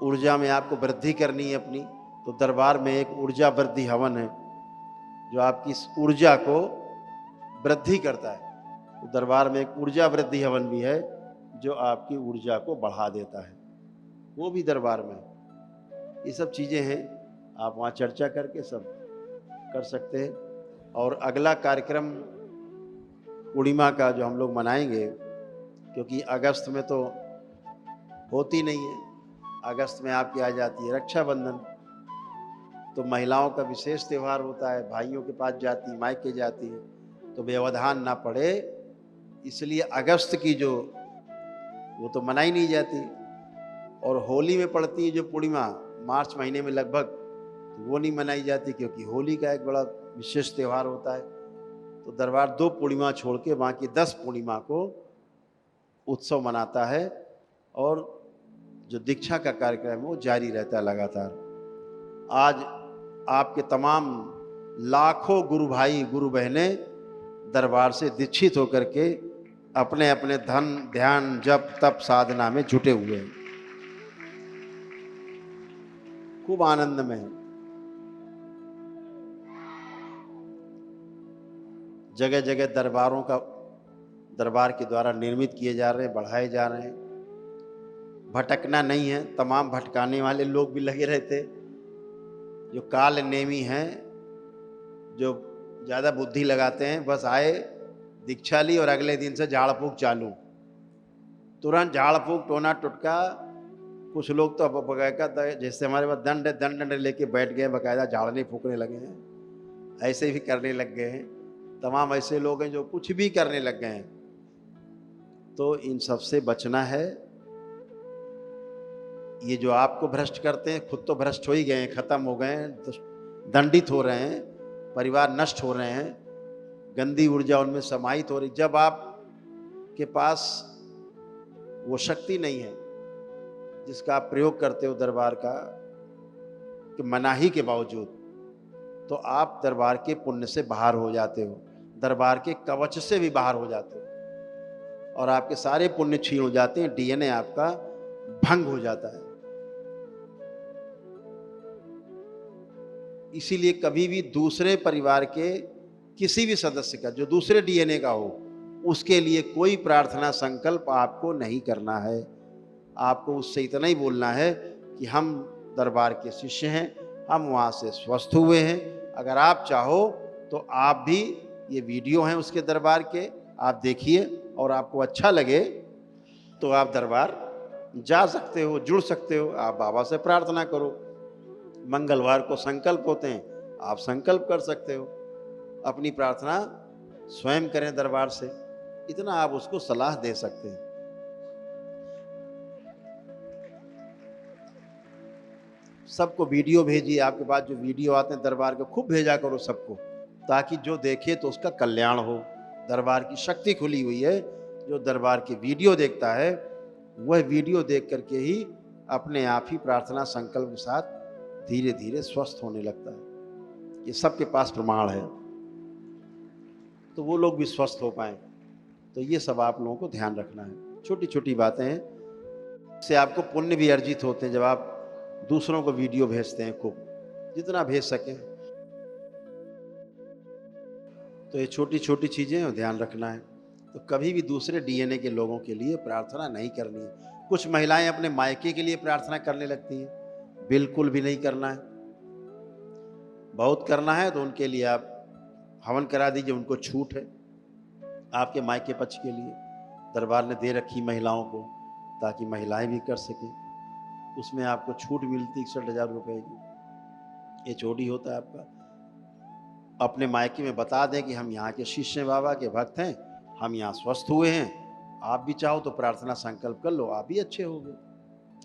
ऊर्जा में आपको वृद्धि करनी है अपनी, तो दरबार में एक ऊर्जा वृद्धि हवन है जो आपकी इस ऊर्जा को वृद्धि करता है। तो दरबार में एक ऊर्जा वृद्धि हवन भी है जो आपकी ऊर्जा को बढ़ा देता है, वो भी दरबार में। ये सब चीज़ें हैं, आप वहाँ चर्चा करके सब कर सकते हैं। और अगला कार्यक्रम पूर्णिमा का जो हम लोग मनाएंगे, क्योंकि अगस्त में तो होती नहीं है, अगस्त में आपकी आ जाती है रक्षाबंधन, तो महिलाओं का विशेष त्यौहार होता है, भाइयों के पास जाती है, मायके जाती है, तो व्यवधान ना पड़े इसलिए अगस्त की जो वो तो मनाई नहीं जाती। और होली में पड़ती है जो पूर्णिमा मार्च महीने में लगभग, तो वो नहीं मनाई जाती क्योंकि होली का एक बड़ा विशेष त्यौहार होता है। तो दरबार 2 पूर्णिमा छोड़ के बाकी 10 पूर्णिमा को उत्सव मनाता है और जो दीक्षा का कार्यक्रम है वो जारी रहता है लगातार। आज आपके तमाम लाखों गुरु भाई गुरु बहनें दरबार से दीक्षित होकर के अपने अपने धन ध्यान जप तप साधना में जुटे हुए हैं, खूब आनंद में हैं। जगह जगह दरबार के द्वारा निर्मित किए जा रहे हैं, बढ़ाए जा रहे हैं। भटकना नहीं है, तमाम भटकाने वाले लोग भी लगे रहते, जो काल नेमी हैं, जो ज़्यादा बुद्धि लगाते हैं, बस आए दीक्षा ली और अगले दिन से झाड़ फूक चालू, तुरंत झाड़ फूक टोना टुटका। कुछ लोग तो अब बकायदा जैसे हमारे पास दंड लेके बैठ गए, बकायदा झाड़ने फूकने लगे हैं, ऐसे भी करने लग गए हैं। तमाम ऐसे लोग हैं जो कुछ भी करने लग गए हैं। तो इन सब से बचना है। ये जो आपको भ्रष्ट करते हैं, खुद तो भ्रष्ट हो ही गए हैं, खत्म हो गए हैं, दंडित हो रहे हैं, परिवार नष्ट हो रहे हैं, गंदी ऊर्जा उनमें समाहित हो रही। जब आप के पास वो शक्ति नहीं है जिसका आप प्रयोग करते हो दरबार का कि मनाही के बावजूद, तो आप दरबार के पुण्य से बाहर हो जाते हो, दरबार के कवच से भी बाहर हो जाते हो और आपके सारे पुण्य छीन हो जाते हैं, डीएनए आपका भंग हो जाता है। इसीलिए कभी भी दूसरे परिवार के किसी भी सदस्य का जो दूसरे डीएनए का हो, उसके लिए कोई प्रार्थना संकल्प आपको नहीं करना है। आपको उससे इतना ही बोलना है कि हम दरबार के शिष्य हैं, हम वहाँ से स्वस्थ हुए हैं। अगर आप चाहो तो आप भी, ये वीडियो हैं उसके दरबार के, आप देखिए और आपको अच्छा लगे तो आप दरबार जा सकते हो, जुड़ सकते हो। आप बाबा से प्रार्थना करो। मंगलवार को संकल्प होते हैं, आप संकल्प कर सकते हो। अपनी प्रार्थना स्वयं करें दरबार से, इतना आप उसको सलाह दे सकते हैं। सबको वीडियो भेजिए, आपके पास जो वीडियो आते हैं दरबार के, खूब भेजा करो सबको, ताकि जो देखे तो उसका कल्याण हो। दरबार की शक्ति खुली हुई है। जो दरबार की वीडियो देखता है वह वीडियो देख करके ही अपने आप ही प्रार्थना संकल्प के साथ धीरे धीरे स्वस्थ होने लगता है। ये सबके पास प्रमाण है, तो वो लोग भी स्वस्थ हो पाए। तो ये सब आप लोगों को ध्यान रखना है। छोटी छोटी बातें हैं, इससे आपको पुण्य भी अर्जित होते हैं। जब आप दूसरों को वीडियो भेजते हैं, खूब जितना भेज सकें, तो ये छोटी छोटी चीज़ें ध्यान रखना है। तो कभी भी दूसरे डीएनए के लोगों के लिए प्रार्थना नहीं करनी है। कुछ महिलाएं अपने मायके के लिए प्रार्थना करने लगती हैं, बिल्कुल भी नहीं करना है। बहुत करना है तो उनके लिए आप हवन करा दीजिए, उनको छूट है आपके मायके पक्ष के लिए। दरबार ने दे रखी महिलाओं को, ताकि महिलाएं भी कर सकें। उसमें आपको छूट मिलती 61,000 रुपये की। ये चोरी होता है आपका। अपने मायके में बता दें कि हम यहाँ के शिष्य हैं, बाबा के भक्त हैं, हम यहाँ स्वस्थ हुए हैं। आप भी चाहो तो प्रार्थना संकल्प कर लो, आप भी अच्छे होंगे।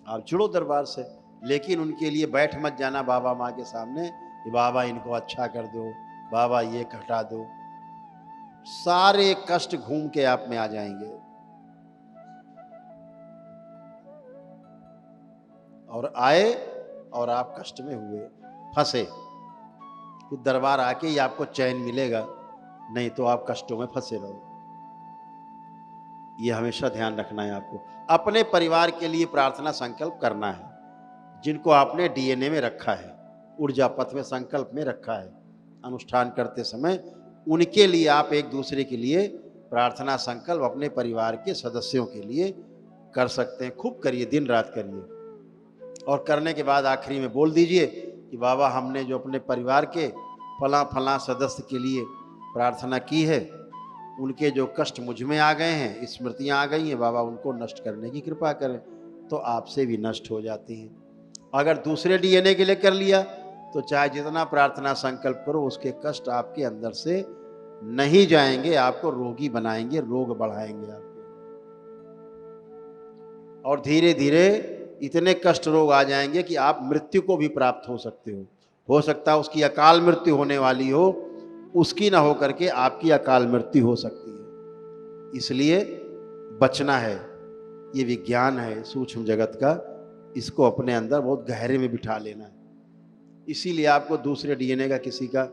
आप जुड़ो दरबार से, लेकिन उनके लिए बैठ मत जाना बाबा माँ के सामने कि बाबा इनको अच्छा कर दो, बाबा ये हटा दो। सारे कष्ट घूम के आप में आ जाएंगे और आए और आप कष्ट में हुए, फंसे। फिर दरबार आके ही आपको चैन मिलेगा, नहीं तो आप कष्टों में फंसे रहो। ये हमेशा ध्यान रखना है आपको। अपने परिवार के लिए प्रार्थना संकल्प करना है, जिनको आपने डीएनए में रखा है, ऊर्जा पथ में संकल्प में रखा है। अनुष्ठान करते समय उनके लिए आप एक दूसरे के लिए प्रार्थना संकल्प अपने परिवार के सदस्यों के लिए कर सकते हैं। खूब करिए, दिन रात करिए। और करने के बाद आखिरी में बोल दीजिए कि बाबा हमने जो अपने परिवार के फला फला सदस्य के लिए प्रार्थना की है, उनके जो कष्ट मुझ में आ गए हैं, स्मृतियाँ आ गई हैं, बाबा उनको नष्ट करने की कृपा करें। तो आपसे भी नष्ट हो जाती हैं। अगर दूसरे डीएनए के लिए कर लिया तो चाहे जितना प्रार्थना संकल्प करो, उसके कष्ट आपके अंदर से नहीं जाएंगे, आपको रोगी बनाएंगे, रोग बढ़ाएंगे आपके। और धीरे धीरे इतने कष्ट रोग आ जाएंगे कि आप मृत्यु को भी प्राप्त हो सकते हो। हो सकता है उसकी अकाल मृत्यु होने वाली हो, उसकी ना हो करके आपकी अकाल मृत्यु हो सकती है। इसलिए बचना है। ये विज्ञान है सूक्ष्म जगत का, इसको अपने अंदर बहुत गहरे में बिठा लेना है। इसीलिए आपको दूसरे डीएनए का किसी का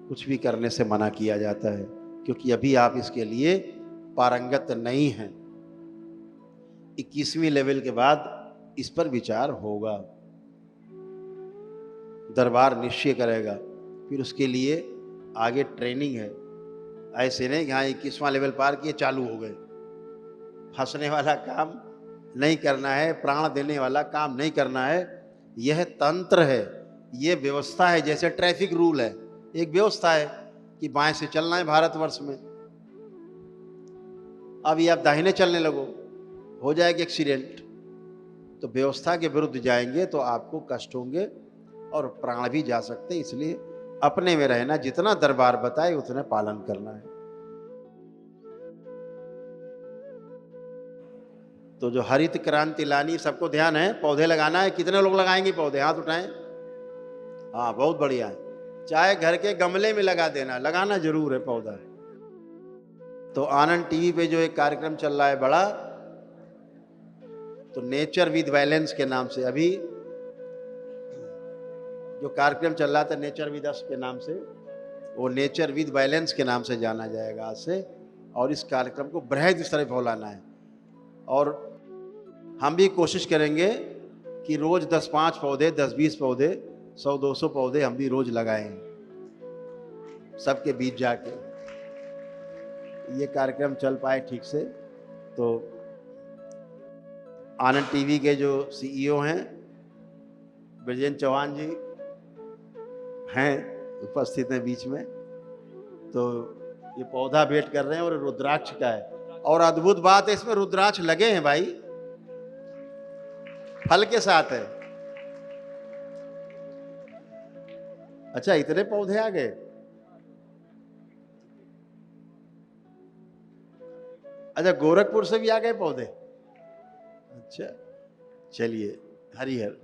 कुछ भी करने से मना किया जाता है, क्योंकि अभी आप इसके लिए पारंगत नहीं हैं। 21वीं लेवल के बाद इस पर विचार होगा, दरबार निश्चय करेगा, फिर उसके लिए आगे ट्रेनिंग है। ऐसे नहीं कि हाँ 21वां लेवल पार किए चालू हो गए। फंसने वाला काम नहीं करना है, प्राण देने वाला काम नहीं करना है। यह तंत्र है, यह व्यवस्था है। जैसे ट्रैफिक रूल है, एक व्यवस्था है कि बाएं से चलना है भारतवर्ष में। अभी आप दाहिने चलने लगो, हो जाएगा एक्सीडेंट। तो व्यवस्था के विरुद्ध जाएंगे तो आपको कष्ट होंगे और प्राण भी जा सकते हैं। इसलिए अपने में रहना, जितना दरबार बताए उतना पालन करना है। तो जो हरित क्रांति लानी, सबको ध्यान है, पौधे लगाना है। कितने लोग लगाएंगे पौधे? हाथ उठाएं। हाँ, बहुत बढ़िया है। चाहे घर के गमले में लगा देना, लगाना जरूर है पौधा। तो आनंद टीवी पे जो एक कार्यक्रम चल रहा है बड़ा, तो नेचर विद वायलेंस के नाम से अभी जो कार्यक्रम चल रहा था नेचर विद अस के नाम से, वो नेचर विद वायलेंस के नाम से जाना जाएगा आज से। और इस कार्यक्रम को बृहद स्तर पर फैलाना है। और हम भी कोशिश करेंगे कि रोज 10-5 पौधे, 10-20 पौधे, 100-200 पौधे हम भी रोज लगाएं सबके बीच जाके। ये कार्यक्रम चल पाए ठीक से। तो आनंद टीवी के जो सीईओ हैं ब्रजेंद्र चौहान जी हैं, उपस्थित हैं बीच में। तो ये पौधा भेंट कर रहे हैं और रुद्राक्ष का है। और अद्भुत बात है, इसमें रुद्राक्ष लगे हैं भाई, फल के साथ है। अच्छा, इतने पौधे आ गए। अच्छा, गोरखपुर से भी आ गए पौधे। अच्छा, चलिए, Harihar.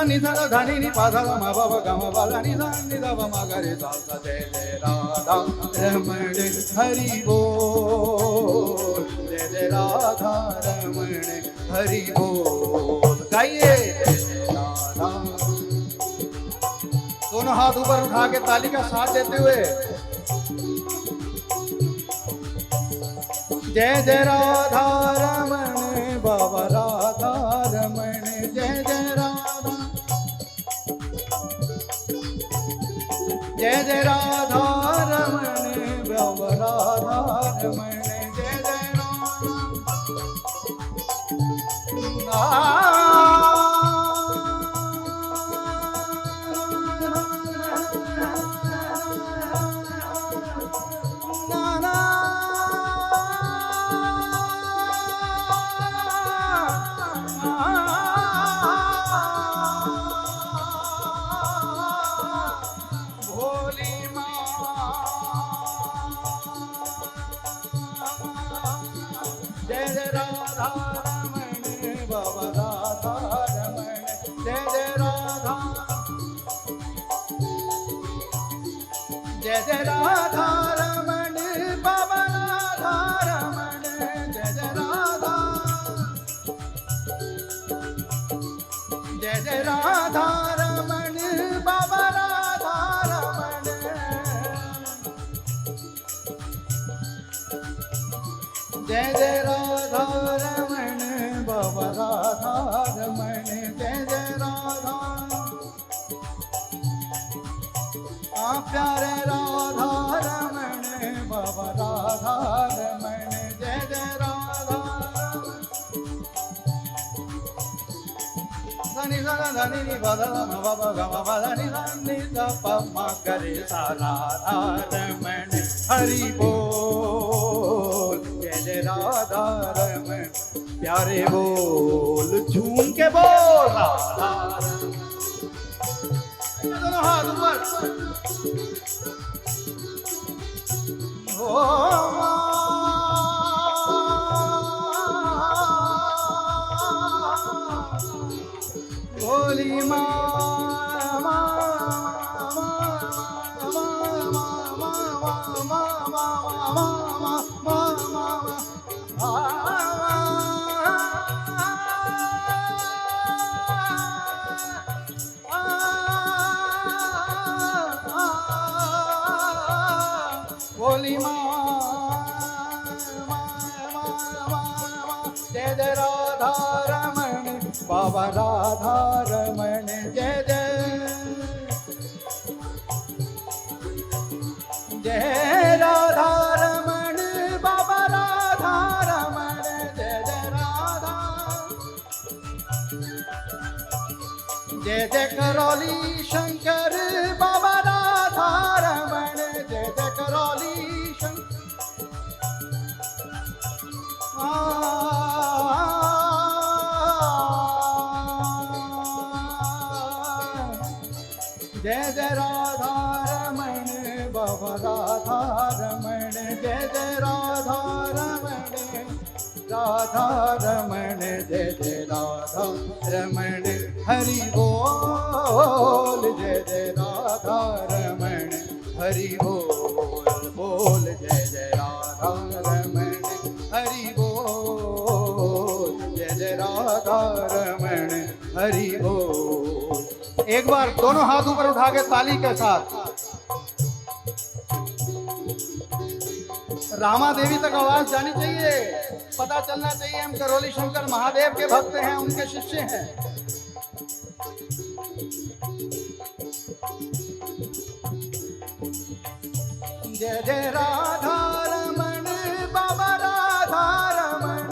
ni sa da ni ni pa da ma ba ba ga ma ba da ni da ba ma ga re sa sa de de radha raman hari bol de de radha raman hari bol। गाइए राधा। दोनों हाथ ऊपर उठा के ताली का साथ देते हुए जय जय राधा रमण बाबा राधा रमण जय जय राधा जय जय राधा रमण बाबा राधा रमण जय जय जय जय राधा रमण बाबा राधा रमण जय जय राधा जय जय राधा रमण बाबा राधा रमण जय जय राधा रमण बाबा राधा रमण जय जय राधा प्यारे राधा रमण बाबा राधा रमण जय जय राधा धनी सा धनी नि बाबा बाबा बाबा धनी धनी सा पमा करे सा राधा रमण हरि बोल जय जय राधा रमण प्यारे बोल झूम के बोल राधा दोनों हाथ ऊपर भोली भोली जय जय राधा रमण बाबा राधा रमण जय जय जय राधा रमण बाबा राधा रमण जय जय राधा जय जय करौली शंकर बाबा राधा रमण जय जय करौली शंकर जय जय राधा रमण बाबा राधा रमण जय जय राधा रमण राधा रमण जय जय राधा रमण हरि बोल जय जय राधा रमण हरि बोल जय जय राधा रमण हरि बोल जय जय राधा रमण हरि बोल। एक बार दोनों हाथ ऊपर उठा के ताली के साथ रामा देवी तक आवाज जानी चाहिए, पता चलना चाहिए हम करोली शंकर महादेव के भक्त हैं, उनके शिष्य हैं। जय जय राधा रमण बाबा राधा रमण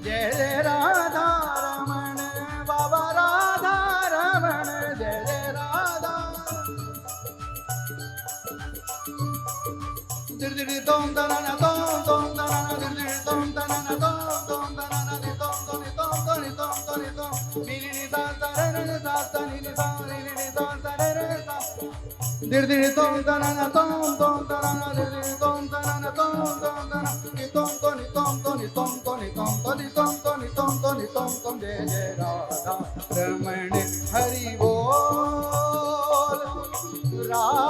जय जय राधा रमण बाबा राधा रमण जय जय राधा दिर्दिरि तोम तनना तोम तोम तनना दिर्दिरि तोम तनना तोम तोम तनना दि तोम तोनि तोम तोनि तोम तोनि तोम निनि सा तरन सा तनि सा निनि सा तरन सा दिर्दिरि तोम तनना तोम तोम तनना दिर्दिरि तोम तनना तोम तोम तनना दि तोम तोनि तोम तोनि तोम तोनि तोम तोनि तोम तोनि तोम तोनि तोम तोम जय जय राधा रमण हरि बोल राधा